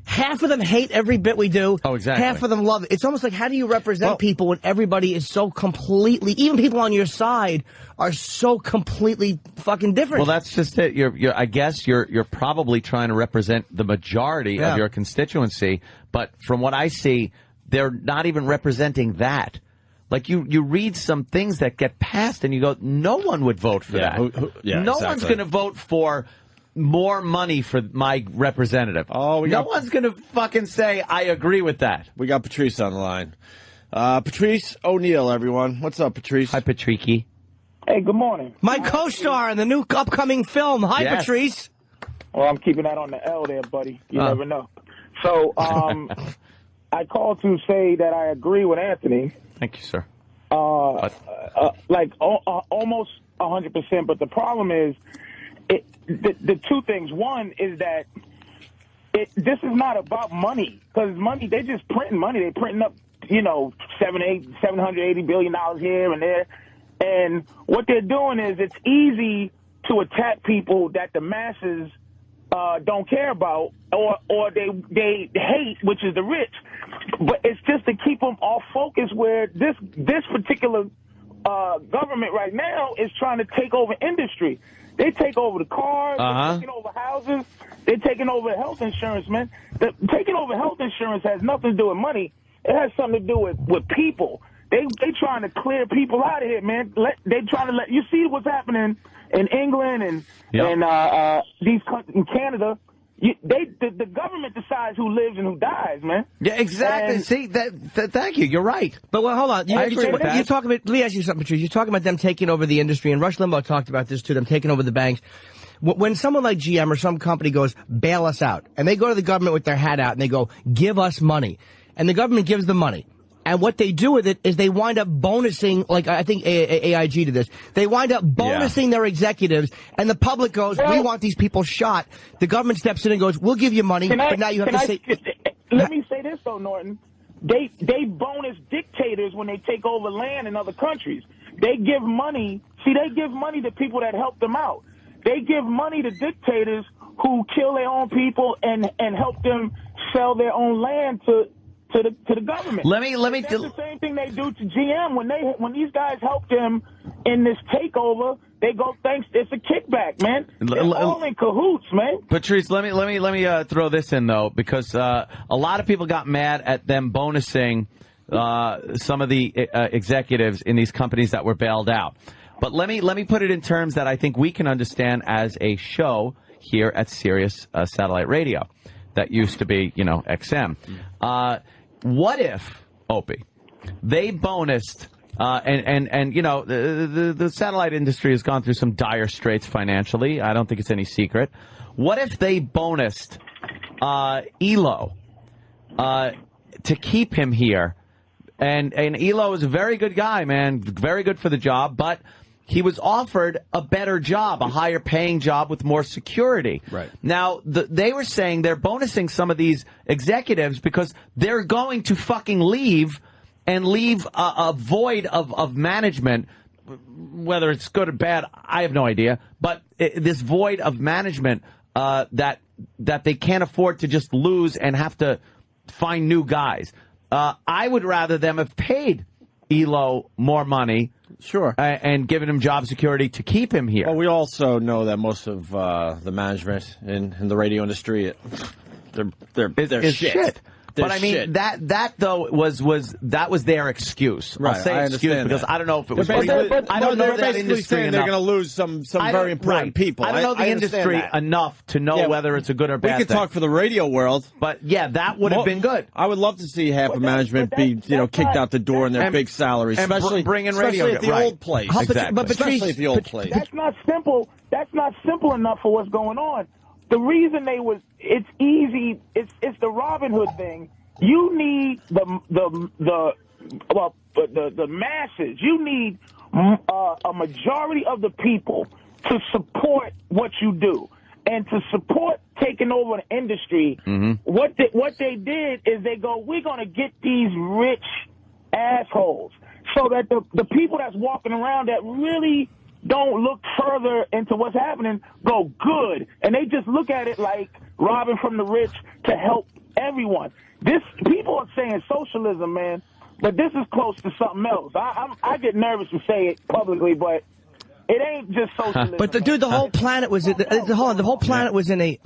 [SPEAKER 4] Half of them hate every bit we do.
[SPEAKER 3] Oh, exactly.
[SPEAKER 4] Half of them love it. It's almost like, how do you represent people when everybody is so completely, even people on your side are so completely fucking different?
[SPEAKER 3] Well, that's just it. I guess you're probably trying to represent the majority of your constituency, but from what I see, they're not even representing that. Like, you read some things that get passed and you go, no one would vote for that. No one's going to vote for more money for my representative. No one's going to fucking say, I agree with that.
[SPEAKER 2] We got Patrice on the line. Patrice O'Neill, everyone. What's up, Patrice?
[SPEAKER 3] Hi, Patrice.
[SPEAKER 9] Hey, good morning.
[SPEAKER 4] My co-star in the new upcoming film. Hi, Patrice.
[SPEAKER 9] Well, I'm keeping that on the L there, buddy. You never know. So, I called to say that I agree with Anthony.
[SPEAKER 3] Thank you, sir.
[SPEAKER 9] Like almost 100%. But the problem is, the two things. One is that this is not about money, because money, they just printing money. They're printing up, $780 billion here and there. And what they're doing is, it's easy to attack people that the masses don't care about, or they hate, which is the rich. But it's just to keep them off focus, where this particular government right now is trying to take over industry. They take over the cars, they're taking over houses, they're taking over health insurance, man. Taking over health insurance has nothing to do with money. It has something to do with people. They trying to clear people out of here, man. They trying to let you see what's happening in England and these countries in Canada. The government decides who lives and who dies, man.
[SPEAKER 3] Yeah, exactly.
[SPEAKER 9] And
[SPEAKER 3] see, thank you. You're right.
[SPEAKER 4] But hold on.
[SPEAKER 3] I agree with that.
[SPEAKER 4] You're talking about. Let me ask you something, Patrice. You're talking about them taking over the industry, and Rush Limbaugh talked about this too. Them taking over the banks. When someone like GM or some company goes, bail us out, and they go to the government with their hat out and they go, give us money, and the government gives them money. And what they do with it is they wind up bonusing, like I think AIG did this. They wind up bonusing their executives, and the public goes, we want these people shot. The government steps in and goes, we'll give you money, but now you have to say...
[SPEAKER 9] Let me say this, though, Norton. They bonus dictators when they take over land in other countries. They give money. See, they give money to people that help them out. They give money to dictators who kill their own people and help them sell their own land to the government.
[SPEAKER 3] Let me.
[SPEAKER 9] That's the same thing they do to GM when these guys help them in this takeover. They go, thanks. It's a kickback, man. They're all in cahoots, man.
[SPEAKER 3] Patrice, let me throw this in though, because a lot of people got mad at them bonusing some of the executives in these companies that were bailed out. But let me put it in terms that I think we can understand as a show here at Sirius Satellite Radio that used to be, XM. What if, Opie, they bonused, the satellite industry has gone through some dire straits financially. I don't think it's any secret. What if they bonused Elo to keep him here? And Elo is a very good guy, man, very good for the job, but he was offered a better job, a higher paying job with more security.
[SPEAKER 2] Right.
[SPEAKER 3] Now, they were saying they're bonusing some of these executives because they're going to fucking leave and leave a void of management whether it's good or bad, I have no idea. But this void of management that they can't afford to just lose and have to find new guys. I would rather them have paid Elo more money.
[SPEAKER 2] Sure.
[SPEAKER 3] And given him job security to keep him here.
[SPEAKER 2] Well, we also know that most of the management in the radio industry, they're shit.
[SPEAKER 3] But I mean, that though was their excuse.
[SPEAKER 2] Right,
[SPEAKER 3] I'll say excuse because I don't know if it was. I don't know that industry enough.
[SPEAKER 2] They're going to lose some very important people.
[SPEAKER 3] I don't know the industry enough to know whether it's a good or bad thing.
[SPEAKER 2] We could talk for the radio world,
[SPEAKER 3] but yeah, that would have been good.
[SPEAKER 2] I would love to see half of management be kicked out the door in their big salaries,
[SPEAKER 3] especially bringing radio
[SPEAKER 2] at the old place.
[SPEAKER 3] Exactly.
[SPEAKER 4] But
[SPEAKER 2] especially at the old place.
[SPEAKER 9] That's not simple. That's not simple enough for what's going on. The reason it's easy. It's the Robin Hood thing. You need the masses. You need a majority of the people to support what you do and to support taking over an industry.
[SPEAKER 3] Mm-hmm.
[SPEAKER 9] What they did is they go, we're going to get these rich assholes so that the people that's walking around that really don't look further into what's happening go good. And they just look at it like robbing from the rich to help everyone. People are saying socialism, man, but this is close to something else. I get nervous to say it publicly, but it ain't just socialism.
[SPEAKER 4] But the whole planet was the whole planet was in the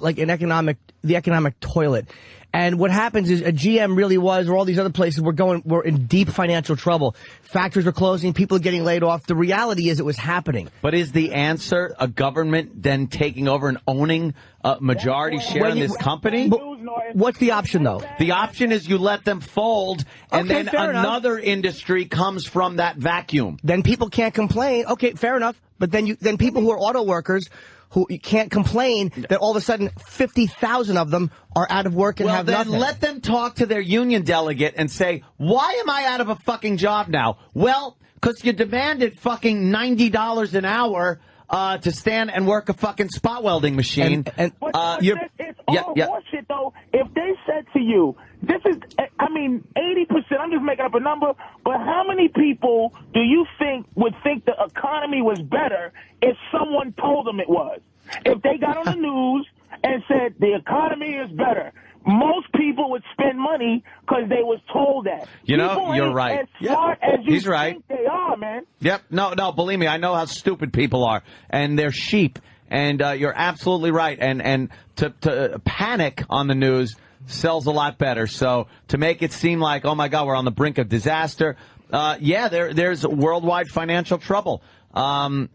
[SPEAKER 4] economic toilet. And what happens is a GM really was, or all these other places were in deep financial trouble. Factories were closing, people are getting laid off. The reality is it was happening.
[SPEAKER 3] But is the answer a government then taking over and owning a majority share in this company?
[SPEAKER 4] What's the option, though?
[SPEAKER 3] The option is you let them fold, and then another industry comes from that vacuum.
[SPEAKER 4] Then people can't complain. Okay, fair enough. But then people who are auto workers who can't complain that all of a sudden 50,000 of them are out of work and have nothing.
[SPEAKER 3] Well, then let them talk to their union delegate and say, why am I out of a fucking job now? Well, because you demanded fucking $90 an hour to stand and work a fucking spot welding machine.
[SPEAKER 9] It's all horseshit, though. If they said to you, this is, 80%, I'm just making up a number, but how many people do you think would think the economy was better if someone told them it was? If they got on the news and said the economy is better, most people would spend money because they was told that.
[SPEAKER 3] You know, you're right.
[SPEAKER 9] As smart as you
[SPEAKER 3] He's right.
[SPEAKER 9] think they are, man.
[SPEAKER 3] Yep. No, believe me, I know how stupid people are, and they're sheep, and you're absolutely right. And to panic on the news sells a lot better. So to make it seem like, oh my God, we're on the brink of disaster. There's worldwide financial trouble. Things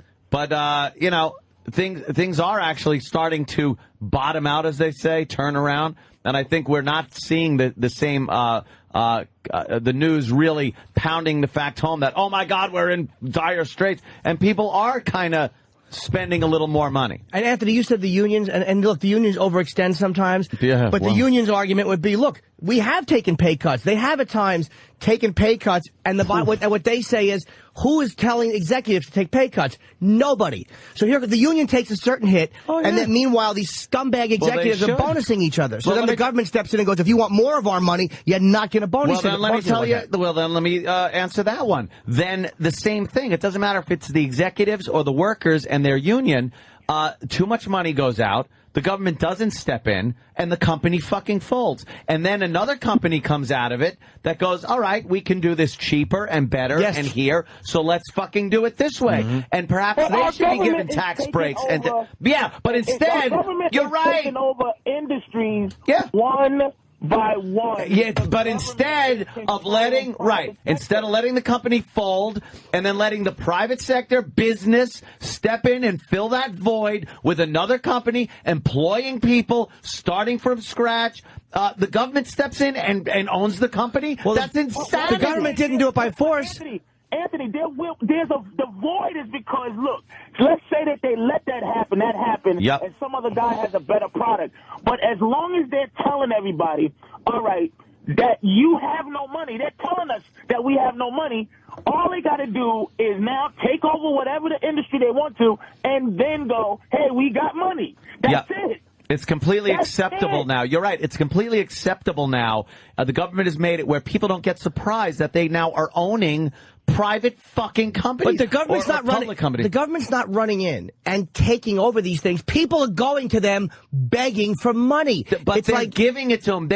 [SPEAKER 3] are actually starting to bottom out, as they say, turn around. And I think we're not seeing the same, the news really pounding the fact home that, oh my God, we're in dire straits. And people are kind of spending a little more money.
[SPEAKER 4] And Anthony, you said the unions, and look, the unions overextend sometimes.
[SPEAKER 3] Yeah,
[SPEAKER 4] but the union's argument would be, look, we have taken pay cuts. They have at times taken pay cuts, and what they say is, who is telling executives to take pay cuts? Nobody. So here, the union takes a certain hit, and then meanwhile, these scumbag executives are bonusing each other. So then the government steps in and goes, if you want more of our money, you're not going to bonus it.
[SPEAKER 3] Well, then let me answer that one. Then the same thing. It doesn't matter if it's the executives or the workers and their union. Too much money goes out. The government doesn't step in, and the company fucking folds. And then another company comes out of it that goes, all right, we can do this cheaper and better and here, so let's fucking do it this way. Mm-hmm. And perhaps they should be given tax breaks. But instead, you're right.
[SPEAKER 9] Taking over industries one by one.
[SPEAKER 3] Yeah, but instead of letting the company fold and then letting the private sector business step in and fill that void with another company employing people, starting from scratch, the government steps in and owns the company. Well, that's insanity.
[SPEAKER 4] The government didn't do it by force.
[SPEAKER 9] Anthony, the void is because, look, let's say that they let that happen, and some other guy has a better product. But as long as they're telling everybody, all right, that you have no money, they're telling us that we have no money, all they got to do is now take over whatever the industry they want to and then go, hey, we got money. That's it.
[SPEAKER 3] It's completely acceptable now. You're right. It's completely acceptable now. The government has made it where people don't get surprised that they now are owning private fucking companies.
[SPEAKER 4] But the government's not running.
[SPEAKER 3] Companies.
[SPEAKER 4] The government's not running in and taking over these things. People are going to them begging for money.
[SPEAKER 3] But
[SPEAKER 4] it's
[SPEAKER 3] they're
[SPEAKER 4] like
[SPEAKER 3] giving it to them.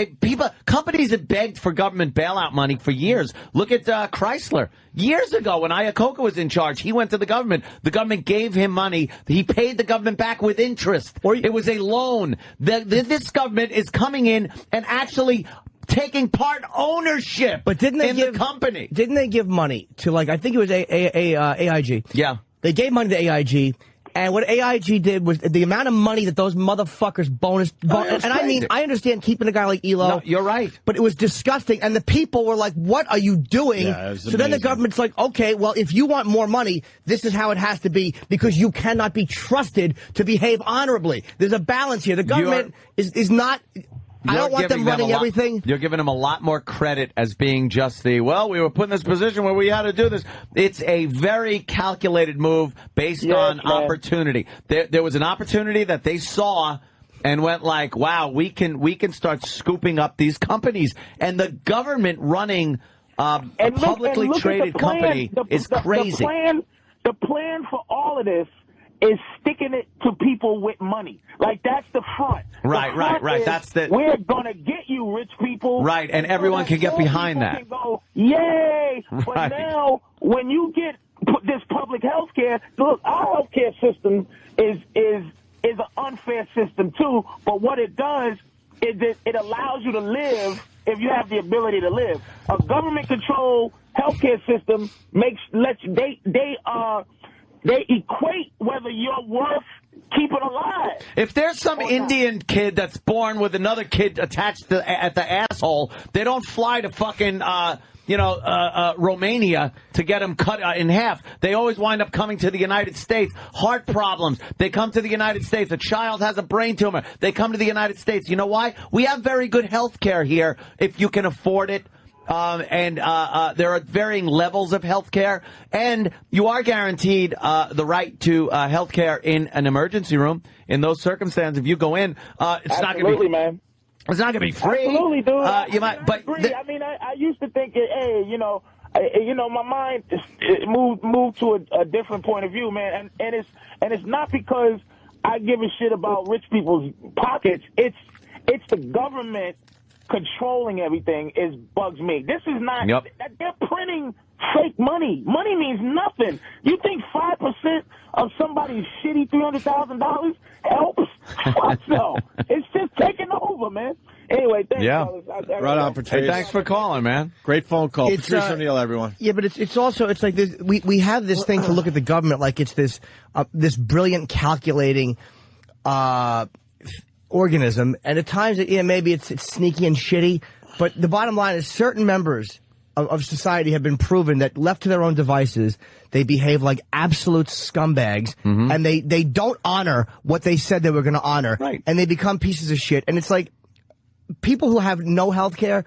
[SPEAKER 3] Companies have begged for government bailout money for years. Look at Chrysler. Years ago, when Iacocca was in charge, he went to the government. The government gave him money. He paid the government back with interest. It was a loan. This government is coming in and actually taking part ownership in the company.
[SPEAKER 4] Didn't they give money to, like, I think it was AIG?
[SPEAKER 3] Yeah.
[SPEAKER 4] They gave money to AIG. And what AIG did was the amount of money that those motherfuckers and I mean, I understand keeping a guy like Elo.
[SPEAKER 3] No, you're right.
[SPEAKER 4] But it was disgusting. And the people were like, what are you doing?
[SPEAKER 2] Yeah,
[SPEAKER 4] so then the government's like, okay, well, if you want more money, this is how it has to be because you cannot be trusted to behave honorably. There's a balance here. The government is not... I don't want them running everything.
[SPEAKER 3] You're giving them a lot more credit as being just we were put in this position where we had to do this. It's a very calculated move based on opportunity. There was an opportunity that they saw and went like, wow, we can start scooping up these companies. And the government running a publicly traded company is crazy.
[SPEAKER 9] The plan for all of this is sticking it to people with money. Like, that's the front.
[SPEAKER 3] Right. That's
[SPEAKER 9] we're going to get you, rich people.
[SPEAKER 3] Right, and everyone can get behind that.
[SPEAKER 9] Can go, yay!
[SPEAKER 3] Right.
[SPEAKER 9] But now, when you get this public health care, look, our health care system is an unfair system, too. But what it does is it allows you to live if you have the ability to live. A government-controlled health care system they equate whether you're worth keeping alive.
[SPEAKER 3] If there's some Indian kid that's born with another kid attached at the asshole, they don't fly to fucking, Romania to get him cut in half. They always wind up coming to the United States. Heart problems. They come to the United States. A child has a brain tumor. They come to the United States. You know why? We have very good health care here if you can afford it. And there are varying levels of health care, and you are guaranteed the right to health care in an emergency room. In those circumstances, if you go in, it's not going to be,
[SPEAKER 9] man.
[SPEAKER 3] It's not going to be free.
[SPEAKER 9] Absolutely, dude.
[SPEAKER 3] I
[SPEAKER 9] agree. I used to think, hey, my mind moved to a different point of view, man, and it's not because I give a shit about rich people's pockets. It's the government controlling everything bugs me. This is not.
[SPEAKER 3] Yep.
[SPEAKER 9] They're printing fake money. Money means nothing. You think 5% of somebody's shitty $300,000 helps? Fuck no. It's just taking over, man. Anyway, thanks, fellas.
[SPEAKER 2] Right on, Patrice.
[SPEAKER 3] Hey, thanks for calling, man.
[SPEAKER 2] Great phone call. Patrice O'Neill, everyone.
[SPEAKER 4] Yeah, but it's also like this. We have this thing to look at the government like it's this brilliant calculating organism, and at times, maybe it's sneaky and shitty, but the bottom line is certain members of society have been proven that left to their own devices, they behave like absolute scumbags, and they don't honor what they said they were going to honor, and they become pieces of shit. And it's like people who have no health care,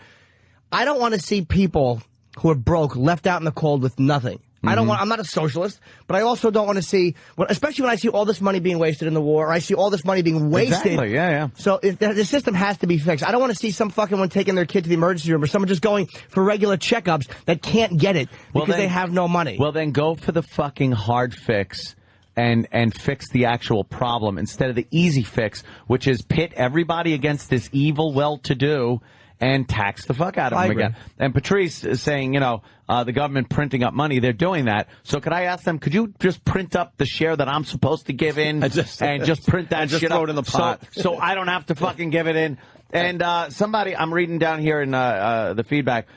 [SPEAKER 4] I don't want to see people who are broke left out in the cold with nothing. I'm not a socialist, but I also don't want to see, especially when I see all this money being wasted in the war, or I see all this money being wasted.
[SPEAKER 3] Exactly, yeah.
[SPEAKER 4] So the system has to be fixed. I don't want to see some fucking one taking their kid to the emergency room, or someone just going for regular checkups that can't get it because they have no money.
[SPEAKER 3] Well, then go for the fucking hard fix and fix the actual problem instead of the easy fix, which is pit everybody against this evil well-to-do and tax the fuck out of them again. And Patrice is saying, the government printing up money, they're doing that. So could I ask them, could you just print up the share that I'm supposed to give in and just print that shit
[SPEAKER 2] throw it in the pot.
[SPEAKER 3] So I don't have to fucking give it in. And somebody, I'm reading down here in the feedback,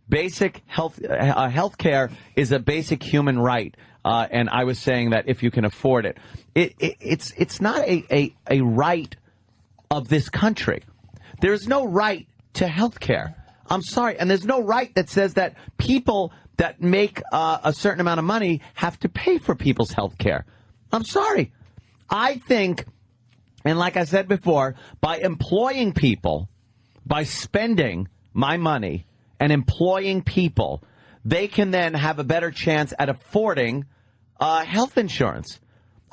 [SPEAKER 3] basic health care is a basic human right. And I was saying that if you can afford it, it's not a right of this country. There's no right to health care. I'm sorry. And there's no right that says that people that make a certain amount of money have to pay for people's health care. I'm sorry. I think, and like I said before, by employing people, by spending my money and employing people, they can then have a better chance at affording health insurance.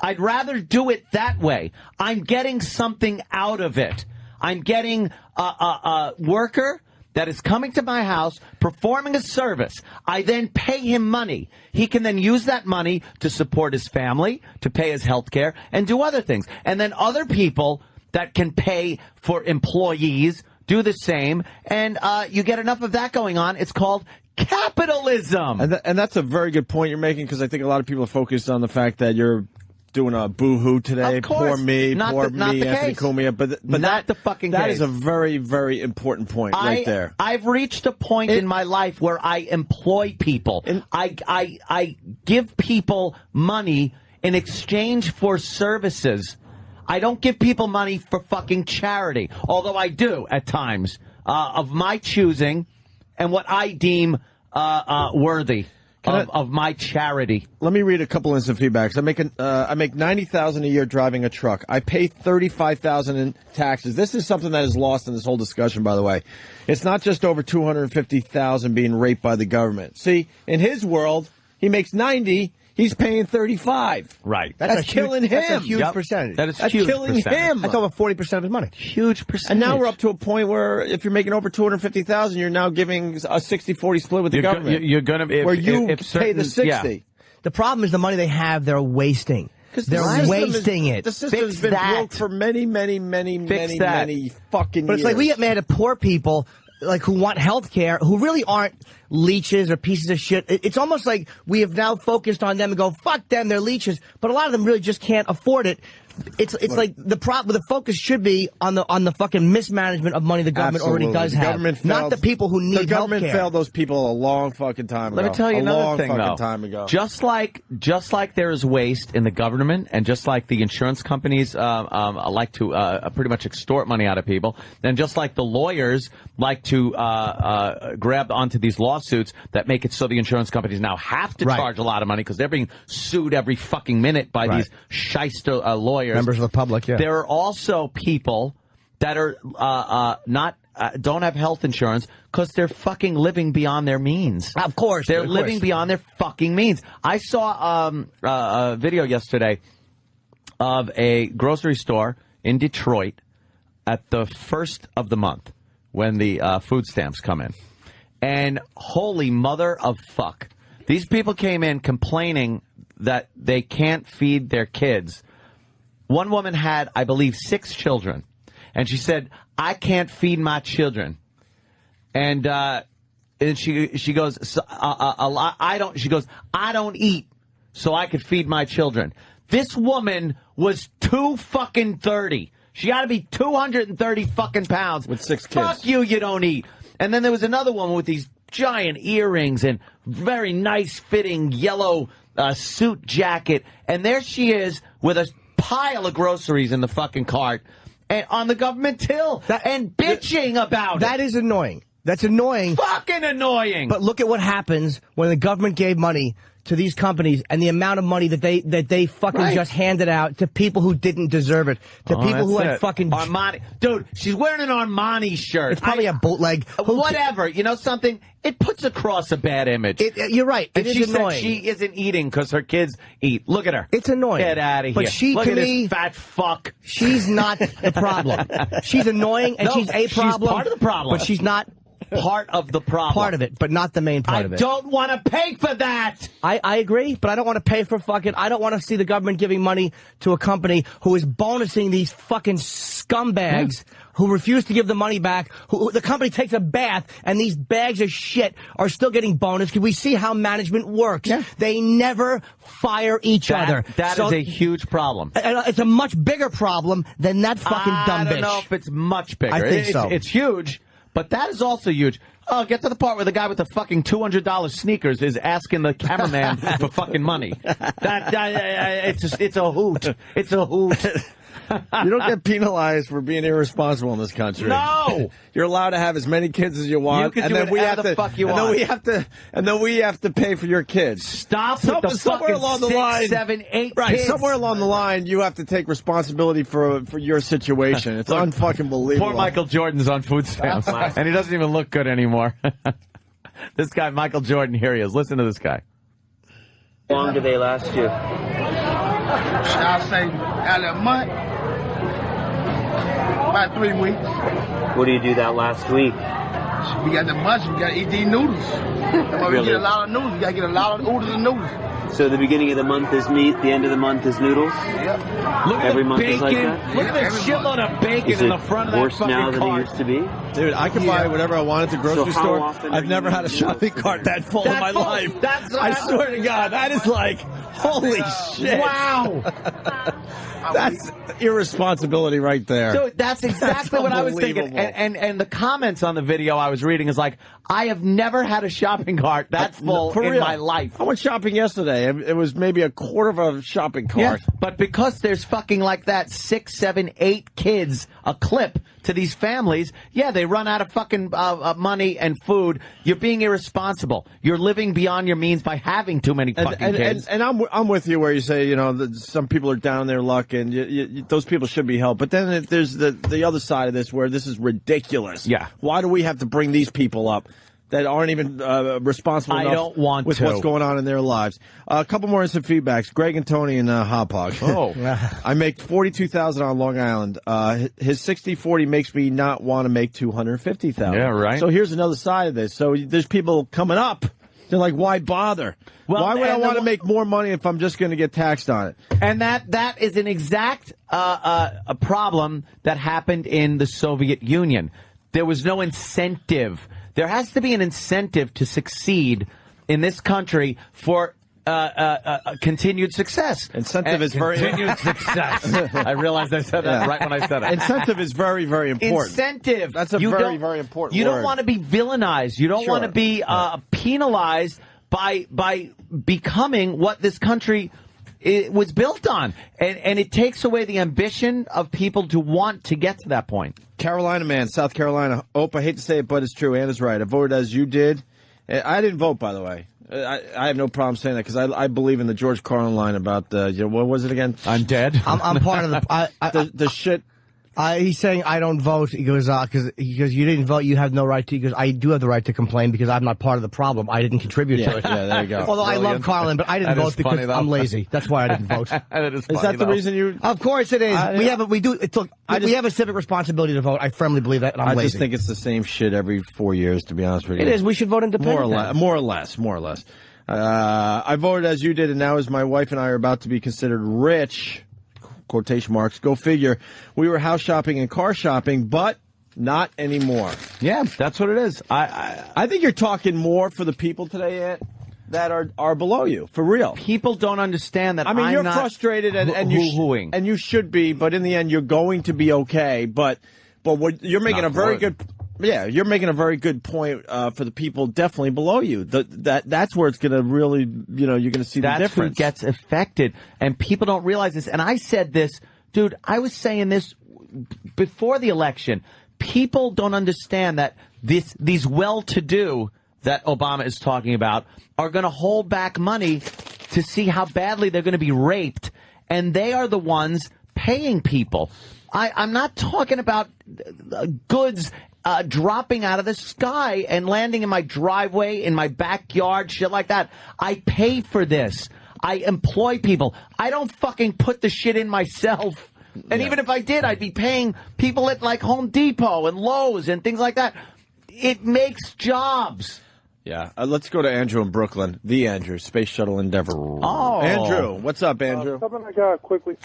[SPEAKER 3] I'd rather do it that way. I'm getting something out of it. I'm getting a worker that is coming to my house, performing a service. I then pay him money. He can then use that money to support his family, to pay his health care, and do other things. And then other people that can pay for employees do the same, and you get enough of that going on. It's called capitalism.
[SPEAKER 2] And that's a very good point you're making, because I think a lot of people are focused on the fact that you're doing a boo-hoo today. Poor me, Anthony Cumia. But
[SPEAKER 3] not the fucking
[SPEAKER 2] that
[SPEAKER 3] case.
[SPEAKER 2] is a very, very important point right there.
[SPEAKER 3] I've reached a point in my life where I employ people. I give people money in exchange for services. I don't give people money for fucking charity, although I do at times, of my choosing and what I deem worthy of my charity.
[SPEAKER 2] Let me read a couple instant feedbacks. I make $90,000 a year driving a truck. I pay $35,000 in taxes. This is something that is lost in this whole discussion, by the way. It's not just over $250,000 being raped by the government. See, in his world, he makes 90. He's paying 35.
[SPEAKER 3] Right.
[SPEAKER 2] That's killing him.
[SPEAKER 4] That's a huge percentage.
[SPEAKER 3] That's
[SPEAKER 2] huge
[SPEAKER 3] killing
[SPEAKER 2] him.
[SPEAKER 4] That's over 40% of his money.
[SPEAKER 3] Huge percentage.
[SPEAKER 2] And now we're up to a point where if you're making over $250,000, you're now giving a 60-40 split with the government.
[SPEAKER 3] You're going to
[SPEAKER 2] where you pay the 60.
[SPEAKER 3] Yeah.
[SPEAKER 4] The problem is the money they have, they're wasting. They're wasting it.
[SPEAKER 2] The system's been broke for many fucking years.
[SPEAKER 4] But it's like we get mad at poor people like who want health care, who really aren't leeches or pieces of shit. It's almost like we have now focused on them and go, fuck them, they're leeches. But a lot of them really just can't afford it. It's like the focus should be on the fucking mismanagement of money the government already does have, not the people who need health care.
[SPEAKER 2] The government failed those people a long fucking time ago.
[SPEAKER 3] Let me tell you another thing,
[SPEAKER 2] though. Time ago.
[SPEAKER 3] Just like there is waste in the government, and just like the insurance companies like to pretty much extort money out of people, and just like the lawyers like to grab onto these lawsuits that make it so the insurance companies now have to charge a lot of money because they're being sued every fucking minute by these shyster lawyers.
[SPEAKER 4] Members of the public, yeah.
[SPEAKER 3] There are also people that are don't have health insurance because they're fucking living beyond their means.
[SPEAKER 4] Of course.
[SPEAKER 3] They're living beyond their fucking means. I saw a video yesterday of a grocery store in Detroit at the first of the month when the food stamps come in. And holy mother of fuck. These people came in complaining that they can't feed their kids. One woman had, I believe, 6 children, and she said, "I can't feed my children," and she goes, "I don't." She goes, "I don't eat, so I could feed my children." This woman was 230. She got to be 230 fucking pounds
[SPEAKER 2] with 6 kids.
[SPEAKER 3] Fuck you, you don't eat. And then there was another woman with these giant earrings and very nice fitting yellow suit jacket, and there she is with a pile of groceries in the fucking cart and on the government till and bitching about it.
[SPEAKER 4] That is annoying. That's annoying.
[SPEAKER 3] Fucking annoying.
[SPEAKER 4] But look at what happens when the government gave money to these companies and the amount of money that they fucking just handed out to people who didn't deserve it, to people who had fucking
[SPEAKER 3] Armani. Dude, she's wearing an Armani shirt.
[SPEAKER 4] It's probably a bootleg.
[SPEAKER 3] Whatever. You know something? It puts across a bad image.
[SPEAKER 4] You're right. It is annoying.
[SPEAKER 3] Said she isn't eating because her kids eat. Look at her.
[SPEAKER 4] It's annoying.
[SPEAKER 3] Get out of here.
[SPEAKER 4] But she,
[SPEAKER 3] Look
[SPEAKER 4] to
[SPEAKER 3] at
[SPEAKER 4] me,
[SPEAKER 3] this fat fuck.
[SPEAKER 4] She's not the problem. She's annoying and she's a problem.
[SPEAKER 3] She's part of the problem.
[SPEAKER 4] But she's not
[SPEAKER 3] part of the problem.
[SPEAKER 4] Part of it, but not the main part of it.
[SPEAKER 3] I don't want to pay for that.
[SPEAKER 4] I agree, but I don't want to pay for fucking... I don't want to see the government giving money to a company who is bonusing these fucking scumbags who refuse to give the money back. Who the company takes a bath, and these bags of shit are still getting bonus because we see how management works. Yeah. They never fire each other.
[SPEAKER 3] That is a huge problem.
[SPEAKER 4] It's a much bigger problem than that fucking dumb bitch.
[SPEAKER 3] I don't know if it's much bigger.
[SPEAKER 4] I think so.
[SPEAKER 3] It's huge. But that is also huge. Oh, get to the part where the guy with the fucking $200 sneakers is asking the cameraman for fucking money. It's a hoot. It's a hoot.
[SPEAKER 2] You don't get penalized for being irresponsible in this country.
[SPEAKER 3] No,
[SPEAKER 2] you're allowed to have as many kids as you want,
[SPEAKER 3] and then we have to fuck you
[SPEAKER 2] and then we have to pay for your kids.
[SPEAKER 3] Stop with the
[SPEAKER 2] somewhere
[SPEAKER 3] fucking
[SPEAKER 2] along the line,
[SPEAKER 3] 6, 7, 8
[SPEAKER 2] right?
[SPEAKER 3] kids.
[SPEAKER 2] Somewhere along the line, you have to take responsibility for your situation. It's unfucking believable.
[SPEAKER 3] Poor Michael Jordan's on food stamps, and he doesn't even look good anymore. This guy, Michael Jordan, here he is. Listen to this guy.
[SPEAKER 10] How long do they last you?
[SPEAKER 11] I'll say out of a month, about 3 weeks.
[SPEAKER 10] What do you do that last week?
[SPEAKER 11] We got the munch. We got to eat these noodles. That's why we get a lot of noodles. We got to get a lot of oodles and noodles.
[SPEAKER 10] So the beginning of the month is meat, the end of the month is noodles?
[SPEAKER 11] Yep.
[SPEAKER 3] Look at
[SPEAKER 10] Every
[SPEAKER 3] the
[SPEAKER 10] month
[SPEAKER 3] bacon.
[SPEAKER 10] is like that?
[SPEAKER 3] Look at the shitload of bacon
[SPEAKER 10] Is
[SPEAKER 3] in
[SPEAKER 10] it
[SPEAKER 3] the front of that
[SPEAKER 10] worse
[SPEAKER 3] fucking
[SPEAKER 10] now than it
[SPEAKER 3] cart.
[SPEAKER 10] used to be?
[SPEAKER 2] Dude, I can buy whatever I want at the grocery
[SPEAKER 10] So how
[SPEAKER 2] store.
[SPEAKER 10] often
[SPEAKER 2] I've
[SPEAKER 10] are
[SPEAKER 2] never
[SPEAKER 10] you
[SPEAKER 2] had a
[SPEAKER 10] eating
[SPEAKER 2] shopping
[SPEAKER 10] noodles?
[SPEAKER 2] cart that full in
[SPEAKER 3] That
[SPEAKER 2] my
[SPEAKER 3] full.
[SPEAKER 2] life.
[SPEAKER 3] I
[SPEAKER 2] swear to God, that is like, holy shit.
[SPEAKER 3] Wow.
[SPEAKER 2] That's irresponsibility right there.
[SPEAKER 3] So that's exactly what I was thinking.
[SPEAKER 2] unbelievable.
[SPEAKER 3] And the comments on the video I was reading is like, I have never had a shopping cart that full
[SPEAKER 2] For
[SPEAKER 3] in
[SPEAKER 2] real.
[SPEAKER 3] my life.
[SPEAKER 2] I went shopping yesterday. It was maybe a quarter of a shopping
[SPEAKER 3] Yeah,
[SPEAKER 2] cart.
[SPEAKER 3] but because there's fucking like that 6, 7, 8 kids a clip to these families, yeah, they run out of fucking money and food. You're being irresponsible. You're living beyond your means by having too many fucking kids.
[SPEAKER 2] And I'm with you where you say, you know, that some people are down on their luck and those people should be helped. But then there's the other side of this where this is ridiculous.
[SPEAKER 3] Yeah.
[SPEAKER 2] Why do we have to bring these people up that aren't even responsible
[SPEAKER 3] I
[SPEAKER 2] enough
[SPEAKER 3] don't want
[SPEAKER 2] with
[SPEAKER 3] to.
[SPEAKER 2] what's going on in their lives? A couple more instant feedbacks. Greg and Tony in Hop Hog.
[SPEAKER 3] Oh.
[SPEAKER 2] I make $42,000 on Long Island. His 60-40 makes me not want to make $250,000.
[SPEAKER 3] Yeah, right.
[SPEAKER 2] So here's another side of this. So there's people coming up. They're like, why bother?
[SPEAKER 3] Well,
[SPEAKER 2] why would I
[SPEAKER 3] and
[SPEAKER 2] want
[SPEAKER 3] the-
[SPEAKER 2] to make more money if I'm just going to get taxed on it?
[SPEAKER 3] And that is an exact a problem that happened in the Soviet Union. There was no incentive. There has to be an incentive to succeed in this country for continued success.
[SPEAKER 2] Incentive is very
[SPEAKER 3] continued success. I realized I said that right when I said it.
[SPEAKER 2] Incentive is very, very important.
[SPEAKER 3] Incentive.
[SPEAKER 2] That's a very, very important
[SPEAKER 3] You
[SPEAKER 2] word.
[SPEAKER 3] don't want to be villainized. You don't
[SPEAKER 2] Sure.
[SPEAKER 3] want to be penalized by becoming what this country was built on. And it takes away the ambition of people to want to get to that point.
[SPEAKER 2] Carolina man, South Carolina. Opie, I hate to say it, but it's true. Anna's right. I voted as you did. I didn't vote, by the way. I have no problem saying that because I believe in the George Carlin line about, what was it again?
[SPEAKER 3] I'm dead.
[SPEAKER 4] I'm part of the...
[SPEAKER 2] the shit.
[SPEAKER 4] He's saying I don't vote. He goes, because you didn't vote, you have no right to. He goes, I do have the right to complain because I'm not part of the problem. I didn't contribute to it.
[SPEAKER 2] Yeah, there you go.
[SPEAKER 4] Although I love Carlin, but I didn't
[SPEAKER 3] That
[SPEAKER 4] vote
[SPEAKER 3] is
[SPEAKER 4] because
[SPEAKER 3] funny, though.
[SPEAKER 4] I'm lazy. That's why I didn't vote.
[SPEAKER 3] Is
[SPEAKER 2] that the reason you?
[SPEAKER 4] Of course it is. We have a civic responsibility to vote. I firmly believe that, and I'm
[SPEAKER 2] I
[SPEAKER 4] lazy.
[SPEAKER 2] just think it's the same shit every 4 years, to be honest with you.
[SPEAKER 4] It is. We should vote independent.
[SPEAKER 2] More or less. I voted as you did, and now as my wife and I are about to be considered rich, quotation marks, go figure, we were house shopping and car shopping, but not anymore.
[SPEAKER 3] Yeah, that's what it is.
[SPEAKER 2] I think you're talking more for the people today, Ant, that are below you, for real.
[SPEAKER 3] People don't understand that.
[SPEAKER 2] I mean,
[SPEAKER 3] I'm
[SPEAKER 2] you're
[SPEAKER 3] not
[SPEAKER 2] frustrated, and
[SPEAKER 3] hoo-hooing.
[SPEAKER 2] you should be, but in the end, you're going to be okay. But what you're making
[SPEAKER 3] Not
[SPEAKER 2] a very
[SPEAKER 3] good.
[SPEAKER 2] good. Yeah, you're making a very good point for the people definitely below you. That's where it's going to really, you're going to see the
[SPEAKER 3] That's who
[SPEAKER 2] difference.
[SPEAKER 3] gets affected, and people don't realize this. And I said this, dude. I was saying this before the election. People don't understand that these well-to-do that Obama is talking about are going to hold back money to see how badly they're going to be raped, and they are the ones paying people. I'm not talking about goods dropping out of the sky and landing in my driveway, in my backyard, shit like that. I pay for this. I employ people. I don't fucking put the shit in myself. And even if I did, I'd be paying people at like Home Depot and Lowe's and things like that. It makes jobs.
[SPEAKER 2] Yeah, let's go to Andrew in Brooklyn. The Andrew, Space Shuttle Endeavour.
[SPEAKER 3] Oh,
[SPEAKER 2] Andrew, what's up, Andrew?
[SPEAKER 12] Something I gotta quickly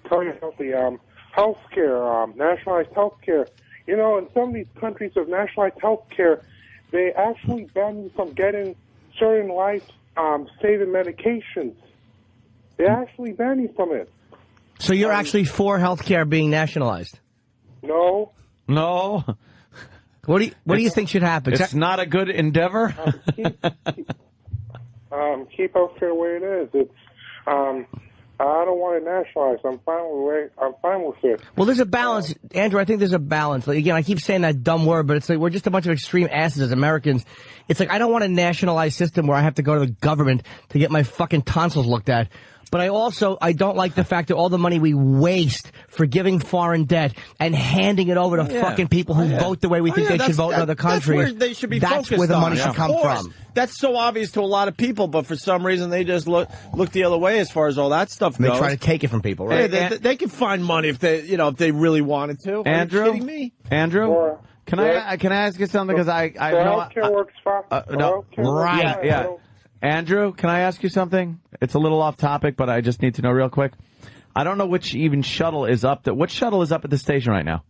[SPEAKER 12] tell you about the health care, nationalized health care. You know, in some of these countries of nationalized health care, they actually ban you from getting certain life-saving medications. They actually ban you from it.
[SPEAKER 4] So you're actually for health care being nationalized?
[SPEAKER 12] No.
[SPEAKER 4] What do you think should happen?
[SPEAKER 3] It's not a good endeavor.
[SPEAKER 12] Keep health care the way it is. It's I don't want it nationalized. I'm fine with it.
[SPEAKER 4] Well, there's a balance, Andrew. I think there's a balance. Like, again, I keep saying that dumb word, but it's like we're just a bunch of extreme asses as Americans. It's like I don't want a nationalized system where I have to go to the government to get my fucking tonsils looked at. But I don't like the fact that all the money we waste for giving foreign debt and handing it over to fucking people who vote the way we think they should vote in other countries.
[SPEAKER 2] That's where they should be
[SPEAKER 4] That's
[SPEAKER 2] focused
[SPEAKER 4] where the
[SPEAKER 2] on.
[SPEAKER 4] money should come from.
[SPEAKER 2] That's so obvious to a lot of people, but for some reason they just look the other way as far as all that stuff goes.
[SPEAKER 4] They try to take it from people, right?
[SPEAKER 2] They can find money if they really wanted to.
[SPEAKER 3] Andrew,
[SPEAKER 2] Are you kidding me?
[SPEAKER 3] Andrew, Can I ask you something? Because I
[SPEAKER 12] healthcare works fine.
[SPEAKER 3] No, right? Yeah. Andrew, can I ask you something? It's a little off topic, but I just need to know real quick. I don't know which even shuttle is up. What shuttle is up at the station right now?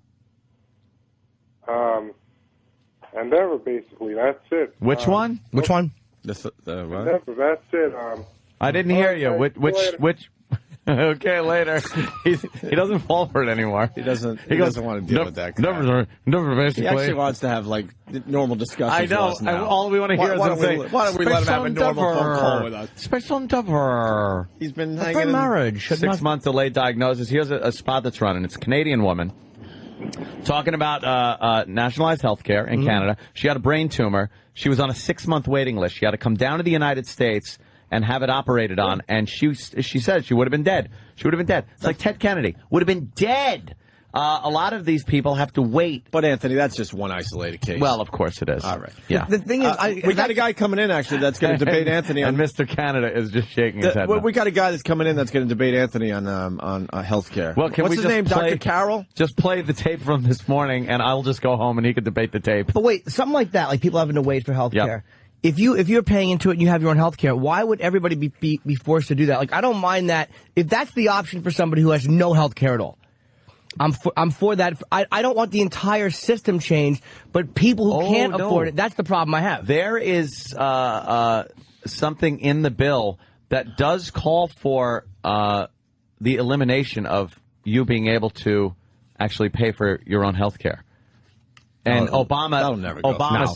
[SPEAKER 12] Endeavor, basically. That's it.
[SPEAKER 3] Which one?
[SPEAKER 4] Which one?
[SPEAKER 12] Endeavor, that's it.
[SPEAKER 3] I didn't hear you. Which? Okay, later. He doesn't fall for it anymore.
[SPEAKER 2] He doesn't want to deal with that.
[SPEAKER 3] Basically.
[SPEAKER 2] He actually wants to have like normal discussions.
[SPEAKER 3] I know.
[SPEAKER 2] With us now.
[SPEAKER 3] All we want to hear is him say,
[SPEAKER 2] "Why don't we let him have a normal phone call with us?"
[SPEAKER 3] Special Endeavor.
[SPEAKER 2] He's been hanging in
[SPEAKER 4] marriage.
[SPEAKER 3] 6 months delayed diagnosis. Here's a spot that's running. It's a Canadian woman talking about nationalized health care in Canada. She had a brain tumor. She was on a 6-month waiting list. She had to come down to the United States and have it operated on, and she said she would have been dead. She would have been dead. It's like Ted Kennedy. Would have been dead. A lot of these people have to wait.
[SPEAKER 2] But, Anthony, that's just one isolated case.
[SPEAKER 3] Well, of course it is.
[SPEAKER 2] All right.
[SPEAKER 3] Yeah.
[SPEAKER 4] The thing is,
[SPEAKER 2] we got a guy coming in, actually, that's going to debate Anthony on...
[SPEAKER 3] And Mr. Canada is just shaking his head.
[SPEAKER 2] We got a guy that's coming in that's going to debate Anthony on health care.
[SPEAKER 3] Well,
[SPEAKER 2] What's his name, Dr. Carroll?
[SPEAKER 3] Just play the tape from this morning, and I'll just go home, and he could debate the tape.
[SPEAKER 4] But wait, something like that, like people having to wait for health care. If you're paying into it and you have your own health care, why would everybody be forced to do that? Like, I don't mind that if that's the option for somebody who has no health care at all. I'm for that. I don't want the entire system changed, but people who can't afford it, that's the problem I have.
[SPEAKER 3] There is something in the bill that does call for the elimination of you being able to actually pay for your own health care. And Obama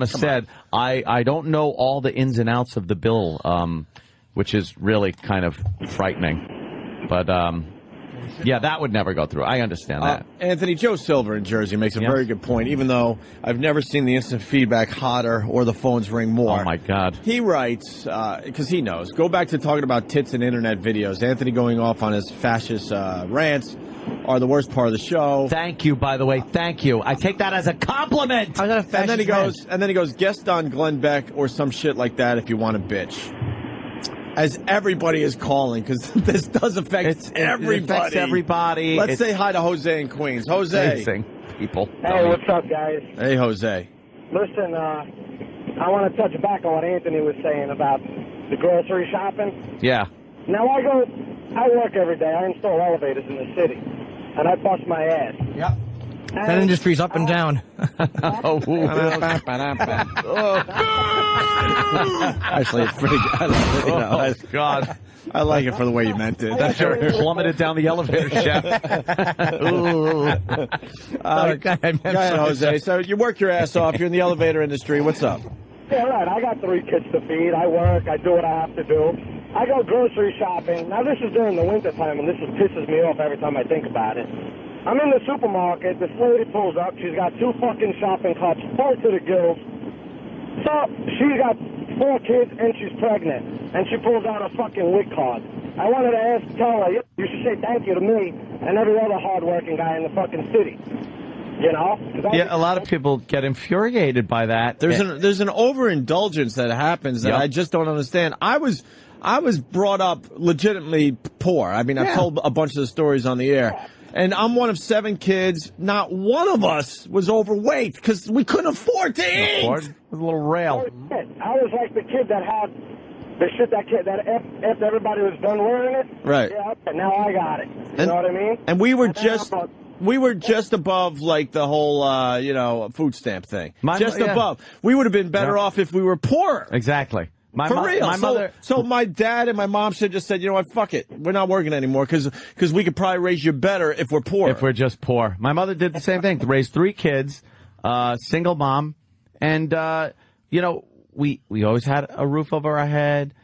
[SPEAKER 3] said, I don't know all the ins and outs of the bill, which is really kind of frightening. But, yeah, that would never go through. I understand that.
[SPEAKER 2] Anthony, Joe Silver in Jersey makes a very good point, even though I've never seen the instant feedback hotter or the phones ring more.
[SPEAKER 3] Oh, my God.
[SPEAKER 2] He writes, because he knows, go back to talking about tits and internet videos. Anthony going off on his fascist rants are the worst part of the show.
[SPEAKER 3] Thank you, by the way. Thank you. I take that as a compliment.
[SPEAKER 2] And then he goes, guest on Glenn Beck or some shit like that if you want to bitch. As everybody is calling, because this does affect everybody.
[SPEAKER 3] It affects everybody.
[SPEAKER 2] Let's say hi to Jose in Queens. Jose.
[SPEAKER 3] People.
[SPEAKER 13] Hey, what's up, guys?
[SPEAKER 2] Hey, Jose.
[SPEAKER 13] Listen, I want to touch back on what Anthony was saying about the grocery shopping.
[SPEAKER 3] Yeah.
[SPEAKER 13] Now, I work every day. I install elevators in the city, and I bust my ass.
[SPEAKER 4] Yep. That industry's up and down.
[SPEAKER 2] Actually, it's pretty good.
[SPEAKER 3] God.
[SPEAKER 2] I like it for the way you meant it.
[SPEAKER 3] That sure plummeted down the elevator shaft.
[SPEAKER 2] Go ahead, Jose. So you work your ass off. You're in the elevator industry. What's up?
[SPEAKER 13] Yeah, right. I got 3 kids to feed. I work. I do what I have to do. I go grocery shopping. Now, this is during the wintertime, and this pisses me off every time I think about it. I'm in the supermarket. This lady pulls up. She's got 2 fucking shopping carts full to the gills. So she's got 4 kids, and she's pregnant. And she pulls out a fucking WIC card. I wanted to tell her, you should say thank you to me and every other hardworking guy in the fucking city. You know?
[SPEAKER 3] Yeah, a lot of people get infuriated by that.
[SPEAKER 2] There's an overindulgence that happens that I just don't understand. I was brought up legitimately poor. I mean, I've told a bunch of the stories on the air. And I'm one of 7 kids. Not one of us was overweight because we couldn't afford to eat.
[SPEAKER 3] With a little rail.
[SPEAKER 13] I was like the kid that had the shit that after everybody was done wearing it.
[SPEAKER 2] Right.
[SPEAKER 13] Yeah, now I got it. You know what I mean?
[SPEAKER 2] And we were just above like the whole food stamp thing. Above. We would have been better off if we were poorer.
[SPEAKER 3] Exactly.
[SPEAKER 2] For real. So my dad and my mom just said, you know what, fuck it. We're not working anymore because we could probably raise you better if we're poor.
[SPEAKER 3] If we're just poor. My mother did the same thing. Raised 3 kids, single mom. And, we always had a roof over our head.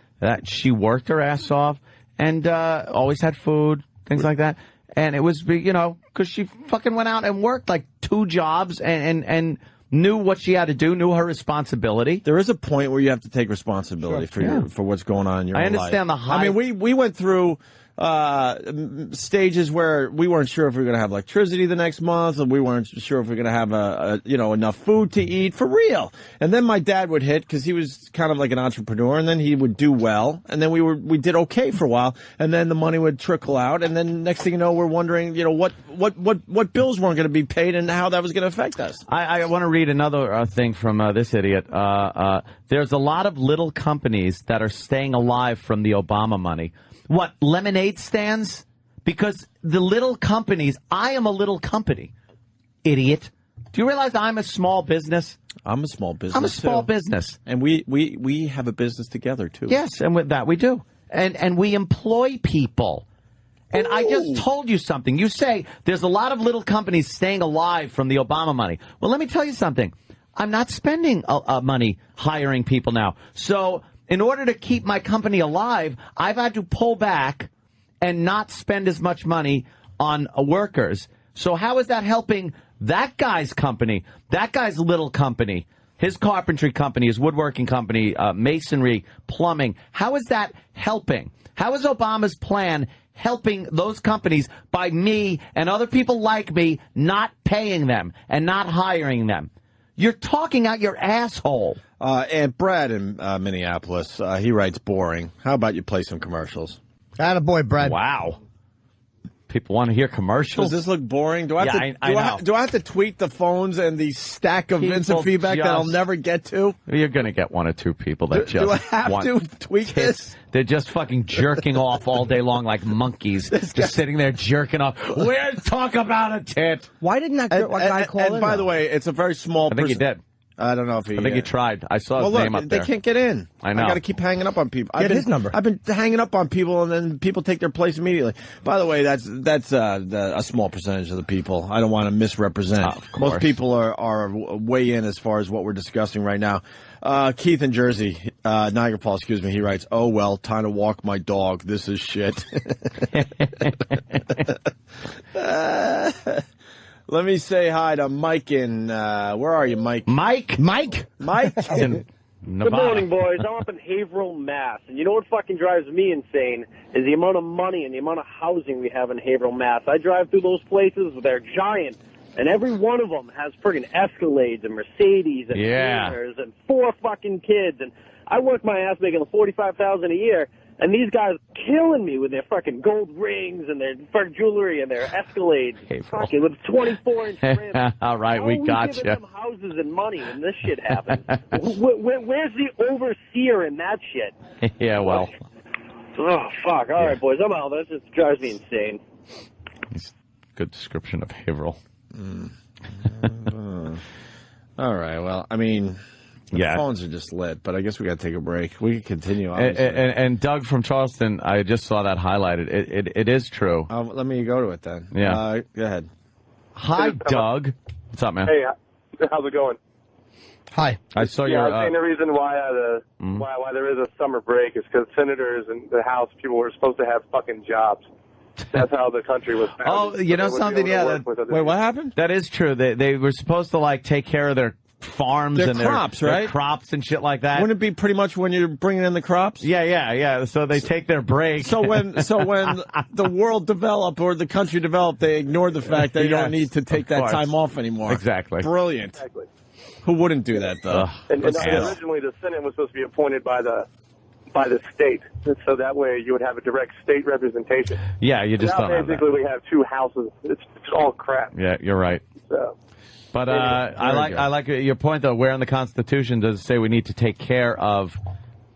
[SPEAKER 3] She worked her ass off and always had food, things like that. And it was, because she fucking went out and worked like 2 jobs and knew what she had to do, knew her responsibility.
[SPEAKER 2] There is a point where you have to take responsibility for what's going on in your life.
[SPEAKER 3] I understand the high.
[SPEAKER 2] I mean, we went through stages where we weren't sure if we were going to have electricity the next month, and we weren't sure if we were going to have enough food to eat for real. And then my dad would hit because he was kind of like an entrepreneur, and then he would do well, and then we did okay for a while, and then the money would trickle out, and then next thing you know, we're wondering, what bills weren't going to be paid and how that was going to affect us.
[SPEAKER 3] I want to read another thing from this idiot. There's a lot of little companies that are staying alive from the Obama money. What, lemonade stands? Because the little companies, I am a little company, idiot. Do you realize I'm a small business?
[SPEAKER 2] I'm a small business.
[SPEAKER 3] I'm a small business.
[SPEAKER 2] And we have a business together, too.
[SPEAKER 3] Yes, and with that we do. And we employ people. And I just told you something. You say there's a lot of little companies staying alive from the Obama money. Well, let me tell you something. I'm not spending money hiring people now. So in order to keep my company alive, I've had to pull back and not spend as much money on workers. So how is that helping that guy's company, that guy's little company, his carpentry company, his woodworking company, masonry, plumbing? How is that helping? How is Obama's plan helping those companies by me and other people like me not paying them and not hiring them? You're talking out your asshole.
[SPEAKER 2] And Brad in Minneapolis, he writes boring. How about you play some commercials?
[SPEAKER 4] Attaboy, Brad.
[SPEAKER 3] Wow. People want to hear commercials?
[SPEAKER 2] Does this look boring? Do I have to tweet the phones and the stack of instant feedback that I'll never get to?
[SPEAKER 3] You're going to get one or two people that
[SPEAKER 2] do I have to tweet this?
[SPEAKER 3] They're just fucking jerking off all day long like monkeys. Just sitting there jerking off. We'll talk about a tit.
[SPEAKER 4] Why didn't that guy call in?
[SPEAKER 2] And by the way, it's a very small
[SPEAKER 3] I think he did.
[SPEAKER 2] I don't know if he...
[SPEAKER 3] I think he tried. I saw his name up there.
[SPEAKER 2] They can't get in.
[SPEAKER 3] I know.
[SPEAKER 2] I got to keep hanging up on people.
[SPEAKER 4] Get his number.
[SPEAKER 2] I've been hanging up on people, and then people take their place immediately. By the way, that's a small percentage of the people. I don't want to misrepresent.
[SPEAKER 3] Of course.
[SPEAKER 2] Most people are way in as far as what we're discussing right now. Keith in Jersey, Niagara Falls, excuse me, he writes, "Oh, well, time to walk my dog. This is shit." Let me say hi to Mike in, where are you, Mike?
[SPEAKER 3] Mike?
[SPEAKER 2] Mike?
[SPEAKER 14] Good morning, boys. I'm up in Haverhill, Mass. And you know what fucking drives me insane is the amount of money and the amount of housing we have in Haverhill, Mass. I drive through those places, they're giant. And every one of them has friggin' Escalades and Mercedes and Beamers and 4 fucking kids. And I work my ass making $45,000 a year. And these guys are killing me with their fucking gold rings and their jewelry and their Escalades. Fucking with 24-inch rims.
[SPEAKER 3] All right, we got you.
[SPEAKER 14] Them houses and money when this shit happens. Where's the overseer in that shit?
[SPEAKER 3] Yeah, well.
[SPEAKER 14] Oh, fuck. All right, boys, I'm out. That just drives me insane.
[SPEAKER 3] Good description of Haverhill.
[SPEAKER 2] All right, well, I mean... The phones are just lit, but I guess we got to take a break. We can continue.
[SPEAKER 3] And Doug from Charleston, I just saw that highlighted. It is true.
[SPEAKER 2] Let me go to it then.
[SPEAKER 3] Yeah.
[SPEAKER 2] Go ahead.
[SPEAKER 3] Hi, Doug. What's up, man?
[SPEAKER 15] Hey, how's it going?
[SPEAKER 4] Hi.
[SPEAKER 3] I saw your...
[SPEAKER 15] I was saying the reason why there is a summer break is because senators and the House people were supposed to have fucking jobs. That's how the country was founded.
[SPEAKER 3] Oh, you know something? Yeah.
[SPEAKER 2] Wait, what happened?
[SPEAKER 3] That is true. They were supposed to, take care of their farms
[SPEAKER 2] their
[SPEAKER 3] and
[SPEAKER 2] crops,
[SPEAKER 3] their
[SPEAKER 2] right?
[SPEAKER 3] Crops and shit like that.
[SPEAKER 2] Wouldn't it be pretty much when you're bringing in the crops?
[SPEAKER 3] Yeah. So they take their break.
[SPEAKER 2] So when the world developed or the country developed, they ignored the fact that you don't need to take that time off anymore.
[SPEAKER 3] Exactly.
[SPEAKER 2] Brilliant.
[SPEAKER 15] Exactly.
[SPEAKER 2] Who wouldn't do that though?
[SPEAKER 15] And originally the Senate was supposed to be appointed by the state, so that way you would have a direct state representation.
[SPEAKER 3] Yeah, you just
[SPEAKER 15] now
[SPEAKER 3] don't
[SPEAKER 15] basically we have 2 houses. It's all crap.
[SPEAKER 3] Yeah, you're right.
[SPEAKER 15] So.
[SPEAKER 3] But I like your point though. Where in the Constitution does it say we need to take care of?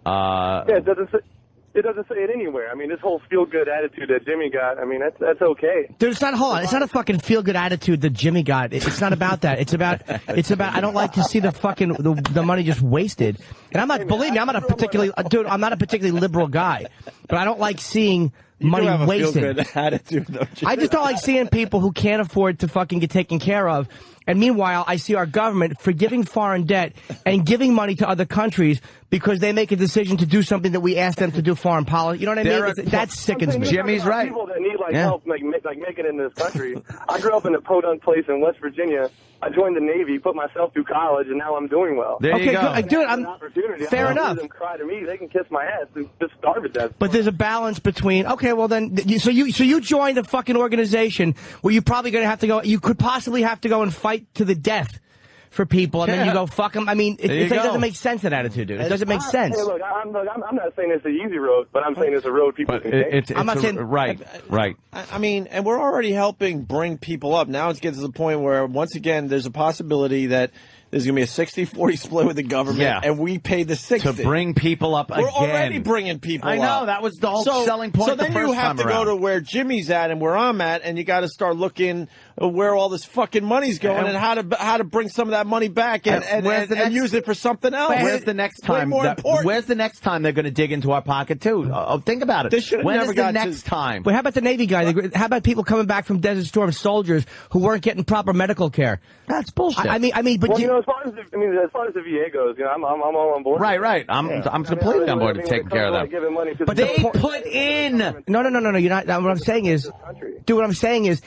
[SPEAKER 15] Yeah, it doesn't say it anywhere. I mean, this whole feel-good attitude that Jimmy got. I mean, that's okay.
[SPEAKER 4] Dude, it's not. Hold on, it's not a fucking feel-good attitude that Jimmy got. It's not about that. It's about. I don't like to see the fucking the money just wasted. And I'm not. Believe me, I'm not a particularly I'm not a particularly liberal guy, but I don't like seeing money wasted.
[SPEAKER 2] Feel-good attitude, don't you?
[SPEAKER 4] I just don't like seeing people who can't afford to fucking get taken care of. And meanwhile, I see our government forgiving foreign debt and giving money to other countries because they make a decision to do something that we ask them to do, foreign policy. You know what I mean? That sickens me.
[SPEAKER 3] Jimmy's right.
[SPEAKER 15] People that need help, make it in this country. I grew up in a podunk place in West Virginia I joined the Navy, put myself through college, and now I'm doing well.
[SPEAKER 3] There you go.
[SPEAKER 4] Dude, fair enough.
[SPEAKER 15] Them cry to me, they can kiss my ass. Just starve at that.
[SPEAKER 4] But there's a balance between, okay, well then, so you joined a fucking organization where you're probably going to have to go, you could possibly have to go and fight to the death for people, and then you go, fuck them. I mean, it doesn't make sense, that attitude, dude. It doesn't make sense.
[SPEAKER 15] Hey, look, I'm not saying it's an easy road, but I'm saying it's a road people can take.
[SPEAKER 4] I'm not saying...
[SPEAKER 3] Right.
[SPEAKER 2] I mean, and we're already helping bring people up. Now it's getting to the point where, once again, there's a possibility that there's going to be a 60-40 split with the government, and we pay the 60.
[SPEAKER 3] To bring people up again.
[SPEAKER 2] We're already bringing people up.
[SPEAKER 3] I know, that was the whole selling point.
[SPEAKER 2] So then you have to go to where Jimmy's at and where I'm at, and you got to start looking where all this fucking money's going and how to bring some of that money back and use it for something else.
[SPEAKER 3] Where's the next time? Where's the next time they're going to dig into our pocket too? Think about it.
[SPEAKER 2] They should have never got
[SPEAKER 3] the next time.
[SPEAKER 4] But how about the Navy guy? How about people coming back from Desert Storm, soldiers who weren't getting proper medical care?
[SPEAKER 3] That's bullshit.
[SPEAKER 4] I mean, but
[SPEAKER 15] as far as the VA goes, I'm all on board.
[SPEAKER 3] Right. I'm completely on board to taking care of them.
[SPEAKER 15] But
[SPEAKER 3] they put in.
[SPEAKER 4] No. You're not. What I'm saying is, dude. What I'm saying is,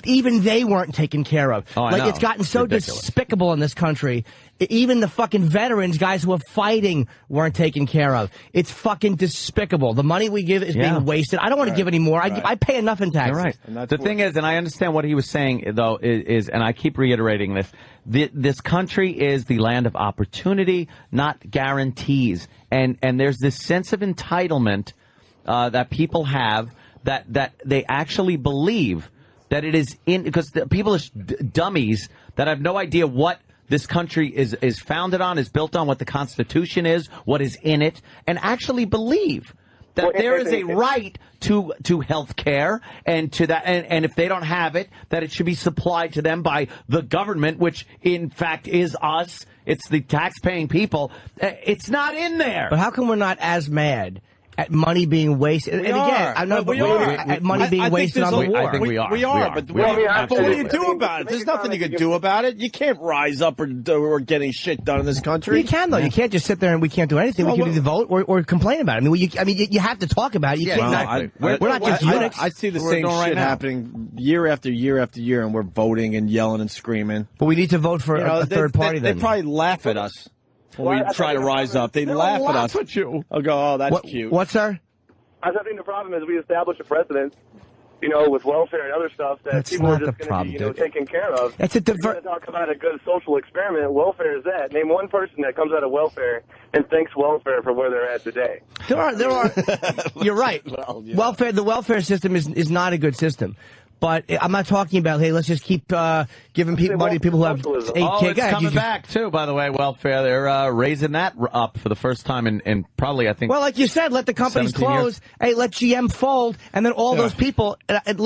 [SPEAKER 4] even they weren't taken care of.
[SPEAKER 3] Oh, I know.
[SPEAKER 4] It's gotten so despicable in this country. Even the fucking veterans, guys who are fighting, weren't taken care of. It's fucking despicable. The money we give is being wasted. I don't want to give any more. I pay enough in taxes.
[SPEAKER 3] You're right. The thing is, and I understand what he was saying, though, is and I keep reiterating this, this country is the land of opportunity, not guarantees. And there's this sense of entitlement that people have that they actually believe that it is in, because the people are dummies that have no idea what this country is founded on, is built on, what the Constitution is, what is in it, and actually believe that there is a right to health care and to that, and if they don't have it, that it should be supplied to them by the government, which in fact is us. It's the tax-paying people. It's not in there.
[SPEAKER 4] But how come we're not as mad at money being wasted?
[SPEAKER 2] We are.
[SPEAKER 4] At money being wasted on the war.
[SPEAKER 3] I think we are.
[SPEAKER 2] But what do you do about it? There's nothing you can do about it. You can't rise up or getting shit done in this country.
[SPEAKER 4] You can, though. You can't just sit there and we can't do anything. We can either vote or complain about it. You have to talk about it. You can't.
[SPEAKER 3] Exactly.
[SPEAKER 4] We're not just eunuchs.
[SPEAKER 2] I see the same shit happening year after year after year, and we're voting and yelling and screaming.
[SPEAKER 4] But we need to vote for a third party.
[SPEAKER 2] They probably laugh at us when we try to rise up. They laugh at us.
[SPEAKER 3] At you.
[SPEAKER 2] I'll go, oh, that's cute.
[SPEAKER 4] What, sir?
[SPEAKER 15] I think the problem is we establish a precedent, with welfare and other stuff that people are just going to be, taken care of.
[SPEAKER 4] That's a
[SPEAKER 15] talk about a good social experiment. Welfare is that. Name one person that comes out of welfare and thanks welfare for where they're at today.
[SPEAKER 4] There are. You're right. Welfare. The welfare system is not a good system. But I'm not talking about, hey, let's just keep giving people money to people who have 8 kids.
[SPEAKER 3] It's coming back, too, by the way, welfare. They're raising that up for the first time in probably, I think...
[SPEAKER 4] Well, like you said, let the companies close. Hey, let GM fold. And then all those people,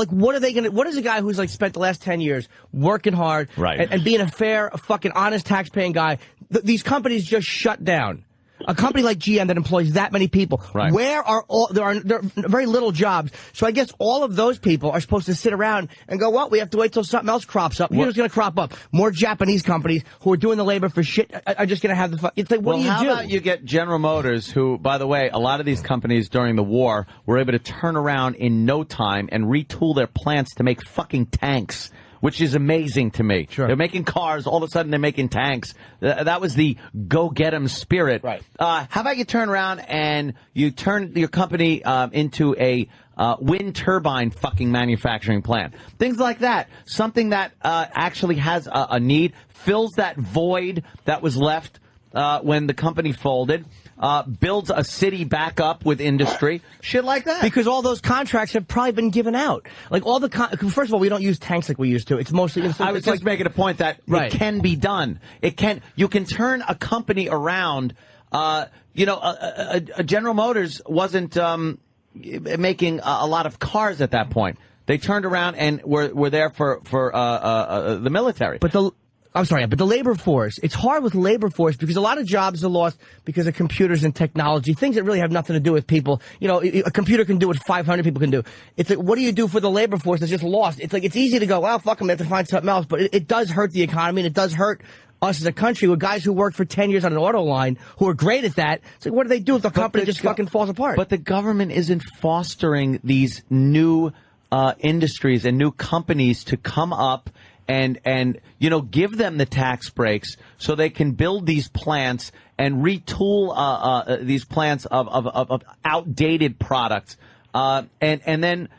[SPEAKER 4] what are they going to... What is a guy who's, spent the last 10 years working hard and being a fair, fucking honest, tax-paying guy? These companies just shut down. A company like GM that employs that many people, where are all? There are very little jobs. So I guess all of those people are supposed to sit around and go, "Well, we have to wait till something else crops up." Here's going to crop up. More Japanese companies who are doing the labor for shit are just going to have the. It's like, what do you do?
[SPEAKER 3] How about you get General Motors, who, by the way, a lot of these companies during the war were able to turn around in no time and retool their plants to make fucking tanks, which is amazing to me.
[SPEAKER 4] Sure.
[SPEAKER 3] They're making cars. All of a sudden, they're making tanks. That was the go-get-'em spirit.
[SPEAKER 4] Right.
[SPEAKER 3] How about you turn around and you turn your company into a wind turbine fucking manufacturing plant? Things like that. Something that actually has a need, fills that void that was left when the company folded. Builds a city back up with industry, shit like that.
[SPEAKER 4] Because all those contracts have probably been given out. Like all the first of all, we don't use tanks like we used to. It's mostly.
[SPEAKER 3] I was just making a point that it can be done. You can turn a company around. A General Motors wasn't making a lot of cars at that point. They turned around and were there for the military.
[SPEAKER 4] But the labor force, it's hard with labor force because a lot of jobs are lost because of computers and technology, things that really have nothing to do with people. A computer can do what 500 people can do. It's like, what do you do for the labor force that's just lost? It's like, it's easy to go, well, fuck them, they have to find something else. But it does hurt the economy, and it does hurt us as a country with guys who worked for 10 years on an auto line who are great at that. It's like, what do they do if the company just fucking falls apart?
[SPEAKER 3] But the government isn't fostering these new industries and new companies to come up and give them the tax breaks so they can build these plants and retool these plants of outdated products. And then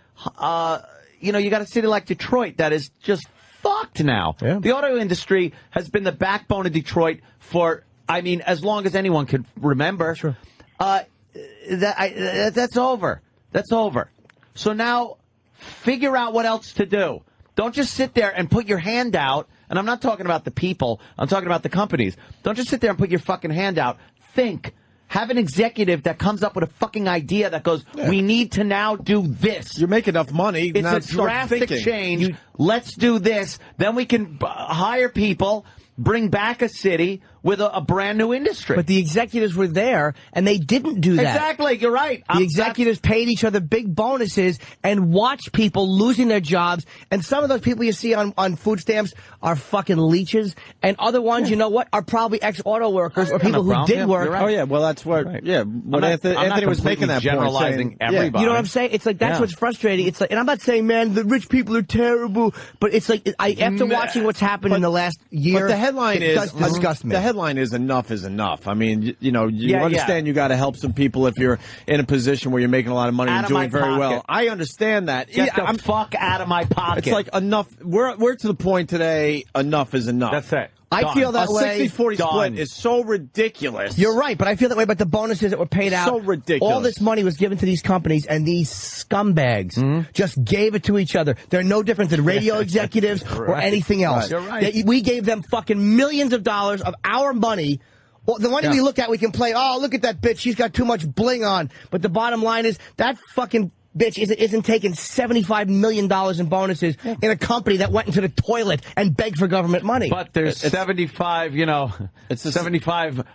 [SPEAKER 3] you got a city like Detroit that is just fucked now. Yeah. The auto industry has been the backbone of Detroit for, as long as anyone could remember. Sure. That's over. That's over. So now figure out what else to do. Don't just sit there and put your hand out. And I'm not talking about the people. I'm talking about the companies. Don't just sit there and put your fucking hand out. Think. Have an executive that comes up with a fucking idea that goes, we need to now do this.
[SPEAKER 2] You make enough money.
[SPEAKER 3] It's
[SPEAKER 2] now
[SPEAKER 3] a drastic change. Let's do this. Then we can hire people, bring back a city with a brand new industry.
[SPEAKER 4] But the executives were there, and they didn't do that.
[SPEAKER 3] Exactly. You're right.
[SPEAKER 4] The executives paid each other big bonuses and watched people losing their jobs. And some of those people you see on food stamps are fucking leeches. And other ones, are probably ex-auto workers or people who did work.
[SPEAKER 2] Right. Oh, yeah. Well, that's what, what Anthony was making that
[SPEAKER 3] generalizing
[SPEAKER 2] point.
[SPEAKER 3] Everybody.
[SPEAKER 4] You know what I'm saying? It's like, that's what's frustrating. It's like, and I'm not saying, man, the rich people are terrible, but it's like, after watching what's happened in the last year,
[SPEAKER 2] but the headline
[SPEAKER 4] does disgust me.
[SPEAKER 2] The headline is enough is enough. You understand you got to help some people if you're in a position where you're making a lot of money and doing very well. I understand that.
[SPEAKER 3] Get the fuck out of my pocket.
[SPEAKER 2] It's like enough. We're to the point today. Enough is enough.
[SPEAKER 3] That's it.
[SPEAKER 4] I feel that way.
[SPEAKER 2] A 60-40 split is so ridiculous.
[SPEAKER 4] You're right, but I feel that way about the bonuses that were paid out.
[SPEAKER 2] So ridiculous.
[SPEAKER 4] All this money was given to these companies, and these scumbags just gave it to each other. They're no different than radio executives or anything else.
[SPEAKER 3] You're right.
[SPEAKER 4] We gave them fucking millions of dollars of our money. Well, the money we look at, we can play, oh, look at that bitch, she's got too much bling on. But the bottom line is, that fucking bitch isn't taking $75 million in bonuses in a company that went into the toilet and begged for government money.
[SPEAKER 3] But there's 75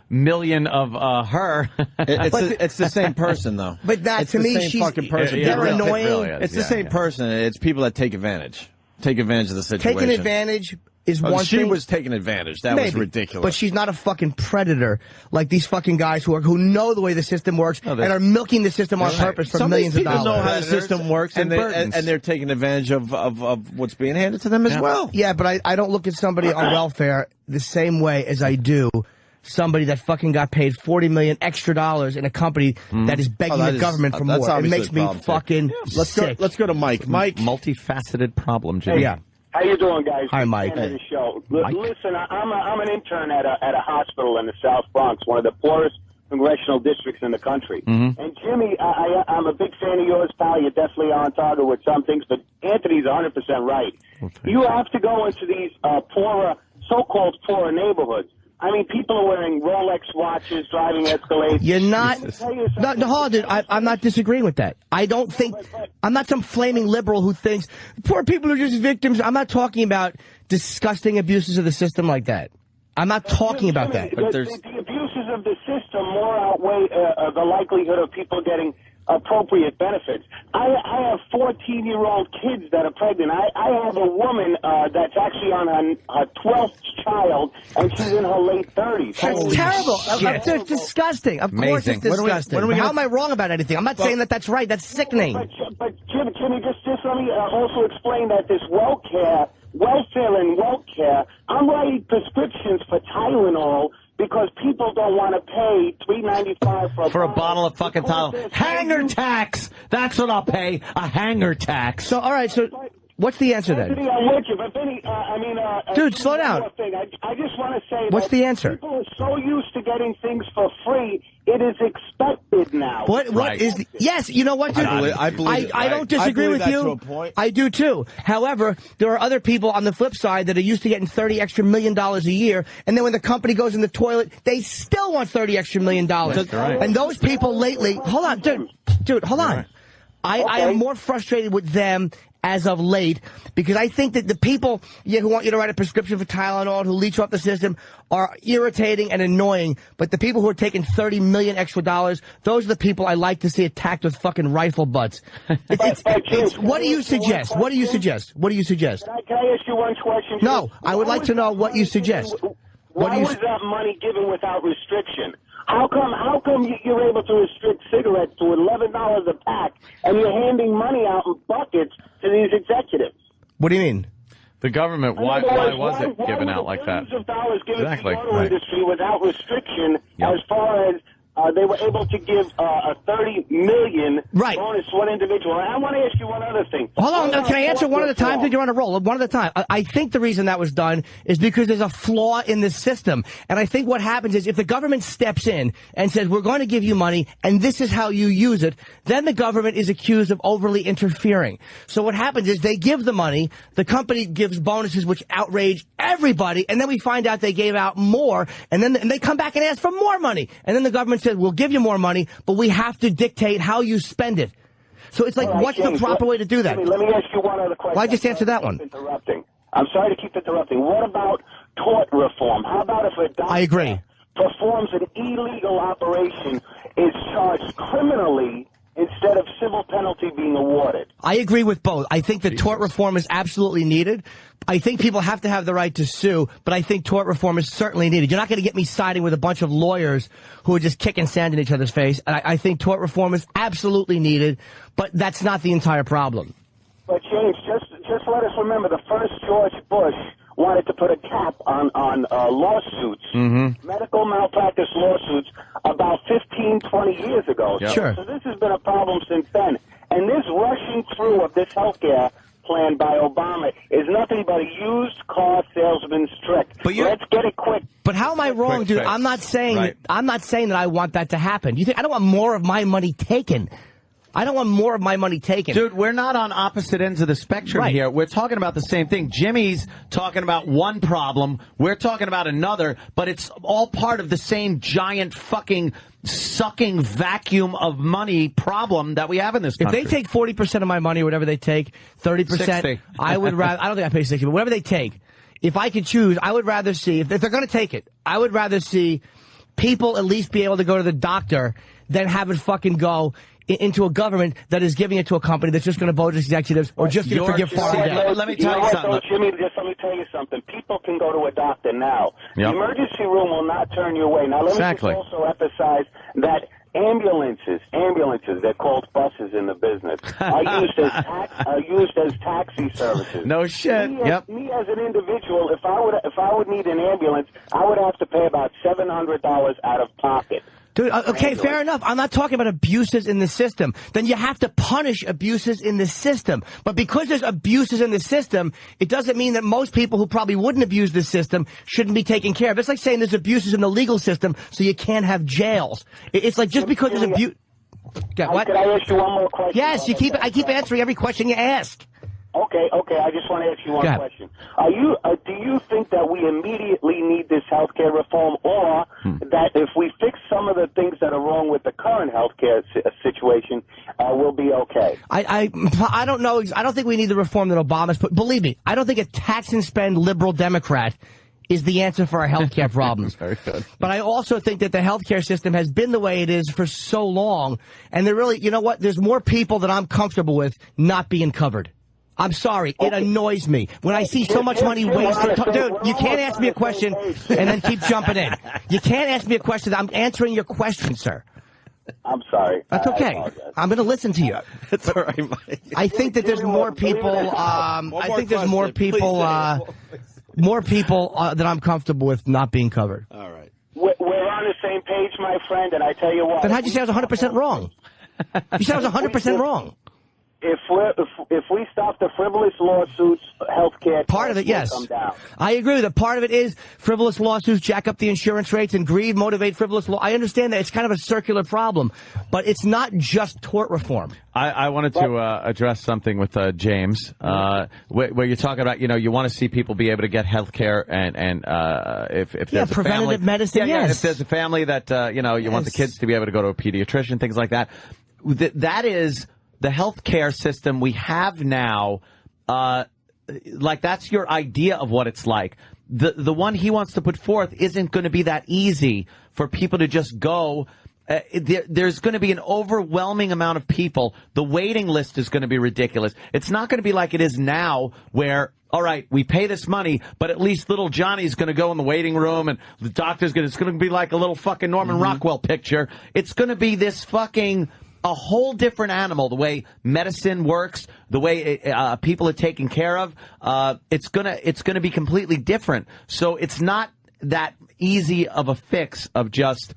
[SPEAKER 3] million of her.
[SPEAKER 2] It's the same person, though.
[SPEAKER 4] But that, to me, she's
[SPEAKER 2] fucking person.
[SPEAKER 4] They're annoying.
[SPEAKER 3] Really
[SPEAKER 2] it's the same person. It's people that take advantage. Take advantage of the situation.
[SPEAKER 4] Taking advantage is one thing.
[SPEAKER 2] She was taking advantage. That was ridiculous.
[SPEAKER 4] But she's not a fucking predator like these fucking guys who know the way the system works and are milking the system on purpose for millions of dollars.
[SPEAKER 2] People know how the system works, and they're taking advantage of what's being handed to them as well.
[SPEAKER 4] Yeah, but I don't look at somebody on welfare the same way as I do somebody that fucking got paid $40 million extra in a company that is begging the government for more. It makes me fucking sick.
[SPEAKER 2] Let's go to Mike. Mike,
[SPEAKER 3] multifaceted problem, Jimmy.
[SPEAKER 4] Yeah.
[SPEAKER 16] How you doing, guys?
[SPEAKER 4] Hi, Mike.
[SPEAKER 16] The show. Listen, I'm an intern at a hospital in the South Bronx, one of the poorest congressional districts in the country. And Jimmy, I'm a big fan of yours, pal. You're definitely on target with some things, but Anthony's 100% right. You have to go into these poorer, so-called poorer neighborhoods. I mean, people are wearing Rolex watches, driving Escalades.
[SPEAKER 4] You're not. No, hold on, dude. I'm not disagreeing with that. I don't think. I'm not some flaming liberal who thinks poor people are just victims. I'm not talking about disgusting abuses of the system like that. I'm not talking about that.
[SPEAKER 16] The abuses of the system more outweigh the likelihood of people getting appropriate benefits. I have 14-year-old kids that are pregnant. I have a woman that's actually on her 12th child, and she's in her late 30s.
[SPEAKER 4] That's terrible. It's disgusting. Of course it's disgusting. How am I wrong about anything? I'm not saying that that's right. That's sickening.
[SPEAKER 16] But Jimmy, just let me also explain that this welfare and WellCare, I'm writing prescriptions for Tylenol because people don't want to pay $3.95
[SPEAKER 3] for a bottle of fucking Tylenol. Hanger tax. That's what I'll pay. A hanger tax.
[SPEAKER 4] So, all right. So, what's the answer then?
[SPEAKER 16] Anthony, I'm with you, but Benny,
[SPEAKER 4] dude, slow down.
[SPEAKER 16] I just want to say,
[SPEAKER 4] what's the answer?
[SPEAKER 16] People are so used to getting things for free. It is expected now.
[SPEAKER 4] What is yes, you know what, dude?
[SPEAKER 2] I believe
[SPEAKER 4] I don't disagree with you.
[SPEAKER 2] To a point.
[SPEAKER 4] I do too. However, there are other people on the flip side that are used to getting $30 million a year, and then when the company goes in the toilet, they still want $30 million.
[SPEAKER 3] That's right.
[SPEAKER 4] And those people lately, hold on, dude, hold on. Right. I am more frustrated with them as of late, because I think that the people who want you to write a prescription for Tylenol, who leech off the system, are irritating and annoying. But the people who are taking $30 million extra, those are the people I like to see attacked with fucking rifle butts. What do you suggest? What do you suggest? What do you suggest?
[SPEAKER 16] Can I ask you one question?
[SPEAKER 4] No, I would like to know what you suggest.
[SPEAKER 16] Why was that money given without restriction? How come you're able to restrict cigarettes to $11 a pack, and you're handing money out in buckets to these executives?
[SPEAKER 4] What do you mean?
[SPEAKER 3] The government, why was it given out like that?
[SPEAKER 16] Billions of dollars given
[SPEAKER 3] Exactly.
[SPEAKER 16] to the auto industry without restriction, as far as they were able to give a $30 million bonus to one individual. And I want to ask you one other thing.
[SPEAKER 4] Hold on, can I answer one at a time? Dude, you're on a roll. One at a time. I think the reason that was done is because there's a flaw in the system. And I think what happens is if the government steps in and says, we're going to give you money, and this is how you use it, then the government is accused of overly interfering. So what happens is they give the money, the company gives bonuses which outrage everybody, and then we find out they gave out more, and then they come back and ask for more money. And then the government said, we'll give you more money, but we have to dictate how you spend it. So it's like, what's the proper way to do that?
[SPEAKER 16] Let me ask you one other question.
[SPEAKER 4] Why just answer that one?
[SPEAKER 16] I'm sorry to keep interrupting. What about tort reform? How about if a doctor performs an illegal operation, is charged criminally instead of civil penalty being awarded?
[SPEAKER 4] I agree with both. I think that tort reform is absolutely needed. I think people have to have the right to sue, but I think tort reform is certainly needed. You're not going to get me siding with a bunch of lawyers who are just kicking sand in each other's face. And I think tort reform is absolutely needed, but that's not the entire problem.
[SPEAKER 16] But James, just let us remember the first George Bush wanted to put a cap on lawsuits, medical malpractice lawsuits, about 15, 20 years ago.
[SPEAKER 4] Yep. Sure.
[SPEAKER 16] So this has been a problem since then. And this rushing through of this health care plan by Obama is nothing but a used car salesman's trick. Let's get it quick.
[SPEAKER 4] But how am I wrong, dude? I'm not saying that I want that to happen. You think I don't want more of my money taken? I don't want more of my money taken.
[SPEAKER 3] Dude, we're not on opposite ends of the spectrum here. We're talking about the same thing. Jimmy's talking about one problem. We're talking about another, but it's all part of the same giant fucking sucking vacuum of money problem that we have in this country.
[SPEAKER 4] If they take 40% of my money, or whatever they take, 30%,
[SPEAKER 3] 60.
[SPEAKER 4] I would rather, I don't think I pay 60, but whatever they take, if I could choose, I would rather see, if they're going to take it, I would rather see people at least be able to go to the doctor than have it fucking go into a government that is giving it to a company that's just going to vote executives or just going to forgive foreign debt.
[SPEAKER 3] Let me tell you something.
[SPEAKER 16] Jimmy, just let me tell you something. People can go to a doctor now. The emergency room will not turn you away. Now, let me just also emphasize that ambulances, they're called buses in the business, are used as taxi services.
[SPEAKER 3] No shit.
[SPEAKER 16] Me as an individual, if I would need an ambulance, I would have to pay about $700 out of pocket.
[SPEAKER 4] Dude, okay, fair enough. I'm not talking about abuses in the system. Then you have to punish abuses in the system. But because there's abuses in the system, it doesn't mean that most people who probably wouldn't abuse the system shouldn't be taken care of. It's like saying there's abuses in the legal system, so you can't have jails. It's like just because there's abuse... What?
[SPEAKER 16] Can I ask you one more question?
[SPEAKER 4] Yes, I keep answering every question you ask.
[SPEAKER 16] Okay. I just want to ask you one question. Do you think that we immediately need this healthcare reform, or that if we fix some of the things that are wrong with the current healthcare situation, we'll be okay?
[SPEAKER 4] I don't know. I don't think we need the reform that Obama's put. Believe me, I don't think a tax and spend liberal Democrat is the answer for our healthcare problems.
[SPEAKER 3] Very good.
[SPEAKER 4] But I also think that the healthcare system has been the way it is for so long, and there really, you know what? There's more people that I'm comfortable with not being covered. I'm sorry. It annoys me when I see so much money wasted. Dude, you can't ask me a question and then keep jumping in. You can't ask me a question. I'm answering your question, sir.
[SPEAKER 16] I'm sorry.
[SPEAKER 4] That's okay. I'm going to listen to you.
[SPEAKER 2] That's all right, Mike.
[SPEAKER 4] I think that there's more people. I think there's more people. More people that I'm comfortable with not being covered.
[SPEAKER 2] All right.
[SPEAKER 16] We're on the same page, my friend, and I tell you what.
[SPEAKER 4] Then how'd you say I was 100% wrong? You said I was 100% wrong.
[SPEAKER 16] If we stop the frivolous lawsuits, healthcare
[SPEAKER 4] part of it, yes,
[SPEAKER 16] come down.
[SPEAKER 4] I agree that part of it is frivolous lawsuits jack up the insurance rates and greed motivate frivolous law. I understand that it's kind of a circular problem, but it's not just tort reform.
[SPEAKER 3] I wanted to address something with James, where you're talking about, you want to see people be able to get health care and if there's a
[SPEAKER 4] preventative
[SPEAKER 3] family,
[SPEAKER 4] medicine, yes.
[SPEAKER 3] If there's a family that, you want the kids to be able to go to a pediatrician, things like that. That is the health care system we have now. Like, that's your idea of what it's like. The one he wants to put forth isn't going to be that easy for people to just go. There's going to be an overwhelming amount of people. The waiting list is going to be ridiculous. It's not going to be like it is now where, all right, we pay this money, but at least little Johnny's going to go in the waiting room and the doctor's going to, it's going to be like a little fucking Norman Rockwell picture. It's going to be this fucking a whole different animal. The way medicine works, the way people are taken care of, it's gonna be completely different. So it's not that easy of a fix of just,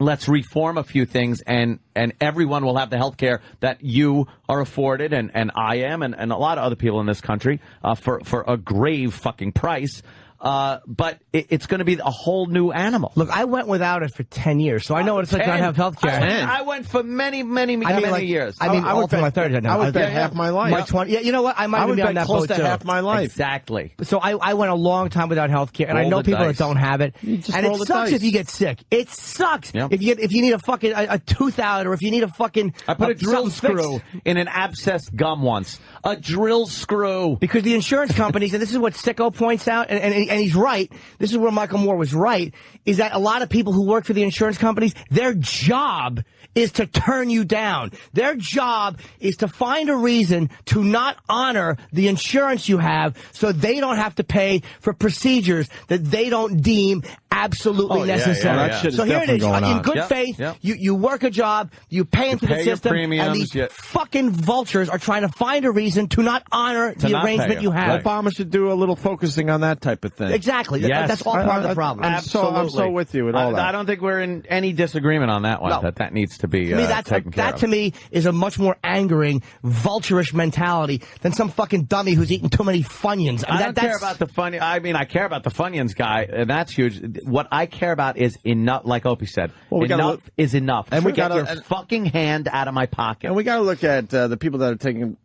[SPEAKER 3] let's reform a few things and everyone will have the health care that you are afforded and I am and a lot of other people in this country for a grave fucking price. But it's going to be a whole new animal.
[SPEAKER 4] Look, I went without it for 10 years, so I know what it's like not to have health care.
[SPEAKER 3] I went for many years.
[SPEAKER 4] I mean, all through my 30s.
[SPEAKER 2] I would bet half my life.
[SPEAKER 4] My 20. Yeah, you know what? I might even be on that
[SPEAKER 2] close
[SPEAKER 4] boat
[SPEAKER 2] to half my life.
[SPEAKER 3] Exactly.
[SPEAKER 4] So I went a long time without health care, and I know people that don't have it. And it sucks if you get sick. It sucks if you need a fucking a tooth out, or if you need a fucking.
[SPEAKER 3] I put a drill screw in an abscessed gum once. A drill screw.
[SPEAKER 4] Because the insurance companies, and this is what Sicko points out, and he's right. This is where Michael Moore was right, is that a lot of people who work for the insurance companies, their job is to turn you down. Their job is to find a reason to not honor the insurance you have so they don't have to pay for procedures that they don't deem absolutely necessary.
[SPEAKER 2] That shit is
[SPEAKER 4] so here it is. In good faith,
[SPEAKER 3] Yep.
[SPEAKER 4] you work a job, you pay into the system,
[SPEAKER 3] premiums,
[SPEAKER 4] and these fucking vultures are trying to find a reason to not honor the arrangement you have.
[SPEAKER 2] Obama should do a little focusing on that type of thing.
[SPEAKER 4] Exactly.
[SPEAKER 3] Yes.
[SPEAKER 4] That's all part of the problem.
[SPEAKER 2] I'm so with you with all that.
[SPEAKER 3] I don't think we're in any disagreement on that one.
[SPEAKER 4] No.
[SPEAKER 3] That needs to be taken care
[SPEAKER 4] that
[SPEAKER 3] of.
[SPEAKER 4] to me is a much more angering, vulturish mentality than some fucking dummy who's eating too many Funyuns.
[SPEAKER 3] I don't care about the Funyuns. I mean, I care about the Funyuns guy, and that's huge. What I care about is enough, like Opie said. Enough is enough.
[SPEAKER 2] And we
[SPEAKER 3] get
[SPEAKER 2] got
[SPEAKER 3] your fucking hand out of my pocket.
[SPEAKER 2] And we got to look at the people that are taking,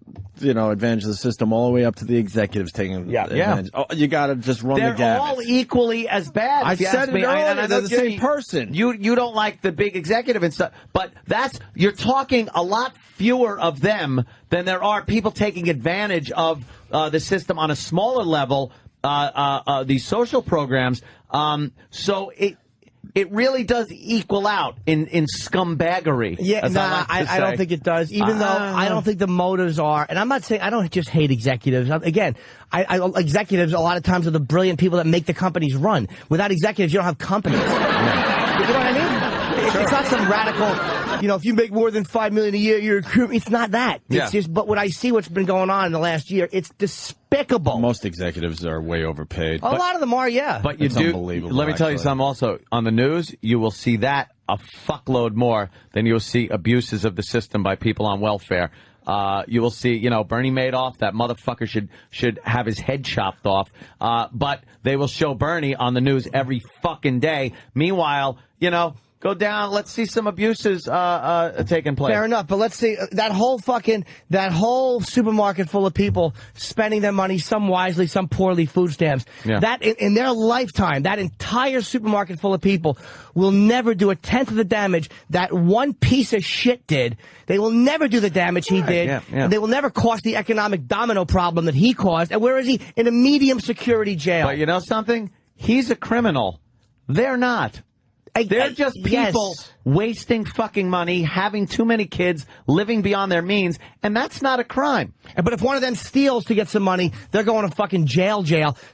[SPEAKER 2] advantage of the system all the way up to the executives taking advantage. Oh, you got to just run the gamut.
[SPEAKER 3] They're all equally as bad.
[SPEAKER 2] I said it earlier. They're the same person.
[SPEAKER 3] You don't like the big executive and stuff, but you're talking a lot fewer of them than there are people taking advantage of the system on a smaller level. These social programs. So it really does equal out in scumbaggery.
[SPEAKER 4] Yeah, I don't think it does. Even though I don't think the motives are, and I'm not saying I don't just hate executives. Again, executives a lot of times are the brilliant people that make the companies run. Without executives, you don't have companies. You know what I mean? It's not some radical, if you make more than $5 million a year, you're it's not that. It's just, but what I see what's been going on in the last year, it's despicable.
[SPEAKER 2] Most executives are way overpaid.
[SPEAKER 4] A lot of them are, yeah.
[SPEAKER 3] But it's unbelievable. Let me tell you something also. On the news, you will see that a fuckload more than you'll see abuses of the system by people on welfare. You will see, Bernie Madoff, that motherfucker should have his head chopped off. But they will show Bernie on the news every fucking day. Meanwhile, go down. Let's see some abuses taking place.
[SPEAKER 4] Fair enough, but let's see that whole supermarket full of people spending their money, some wisely, some poorly, food stamps.
[SPEAKER 3] Yeah.
[SPEAKER 4] That in their lifetime, that entire supermarket full of people will never do a tenth of the damage that one piece of shit did. They will never do the damage he did.
[SPEAKER 3] Yeah.
[SPEAKER 4] And they will never cause the economic domino problem that he caused. And where is he? In a medium security jail.
[SPEAKER 3] But you know something? He's a criminal. They're not. They're just people wasting fucking money, having too many kids, living beyond their means, and that's not a crime.
[SPEAKER 4] But if one of them steals to get some money, they're going to fucking jail.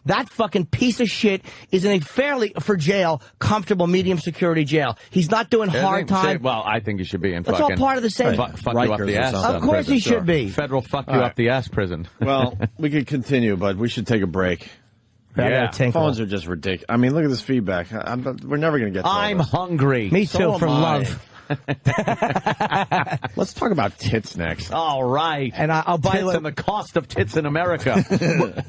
[SPEAKER 4] That fucking piece of shit is in a fairly, for jail, comfortable medium security jail. He's not doing hard time.
[SPEAKER 3] Well, I think he should be in
[SPEAKER 4] That's
[SPEAKER 3] fucking...
[SPEAKER 4] all part of the same.
[SPEAKER 3] Fuck you up the ass.
[SPEAKER 4] Of course he should be.
[SPEAKER 3] Federal fuck you up the ass prison.
[SPEAKER 2] Well, we could continue, but we should take a break.
[SPEAKER 4] Yeah,
[SPEAKER 2] phones are just ridiculous. I mean, look at this feedback. We're never going to get to
[SPEAKER 3] I'm hungry.
[SPEAKER 4] Me too, from love.
[SPEAKER 2] Let's talk about tits next.
[SPEAKER 3] All right.
[SPEAKER 4] And I'll buy
[SPEAKER 3] tits and the cost of tits in America.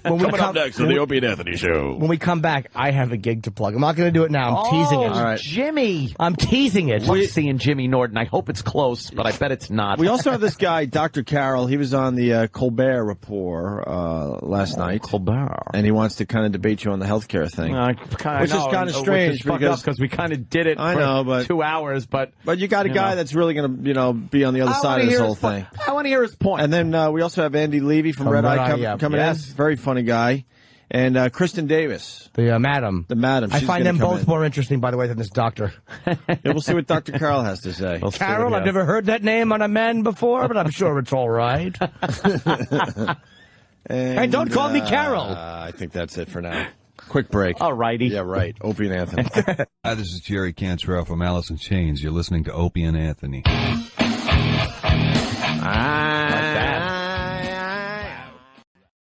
[SPEAKER 2] Coming up next on the Opie and Anthony Show.
[SPEAKER 4] When we come back, I have a gig to plug. I'm not going to do it now. I'm teasing it.
[SPEAKER 3] All right. Jimmy.
[SPEAKER 4] I'm teasing it.
[SPEAKER 3] We're seeing Jimmy Norton. I hope it's close, but I bet it's not.
[SPEAKER 2] We also have this guy, Dr. Carroll. He was on the Colbert Report last night.
[SPEAKER 3] Colbert.
[SPEAKER 2] And he wants to kind of debate you on the healthcare thing. Which is kind of strange because
[SPEAKER 3] we kind of did it for 2 hours, but
[SPEAKER 2] you got a guy that's really going to, be on the other side of this whole thing.
[SPEAKER 3] I want to hear his point.
[SPEAKER 2] And then we also have Andy Levy from Red Eye coming in. Very funny guy. And Kristen Davis.
[SPEAKER 4] The madam.
[SPEAKER 2] The madam.
[SPEAKER 4] I find them both more interesting, by the way, than this doctor.
[SPEAKER 2] We'll see what Dr. Carroll has to say.
[SPEAKER 4] Carroll, I've never heard that name on a man before, but I'm sure it's all right. And don't call me Carroll.
[SPEAKER 2] I think that's it for now. Quick break.
[SPEAKER 4] All righty.
[SPEAKER 2] Yeah, right. Opie and Anthony.
[SPEAKER 17] Hi, this is Jerry Cantrell from Alice in Chains. You're listening to Opie and Anthony.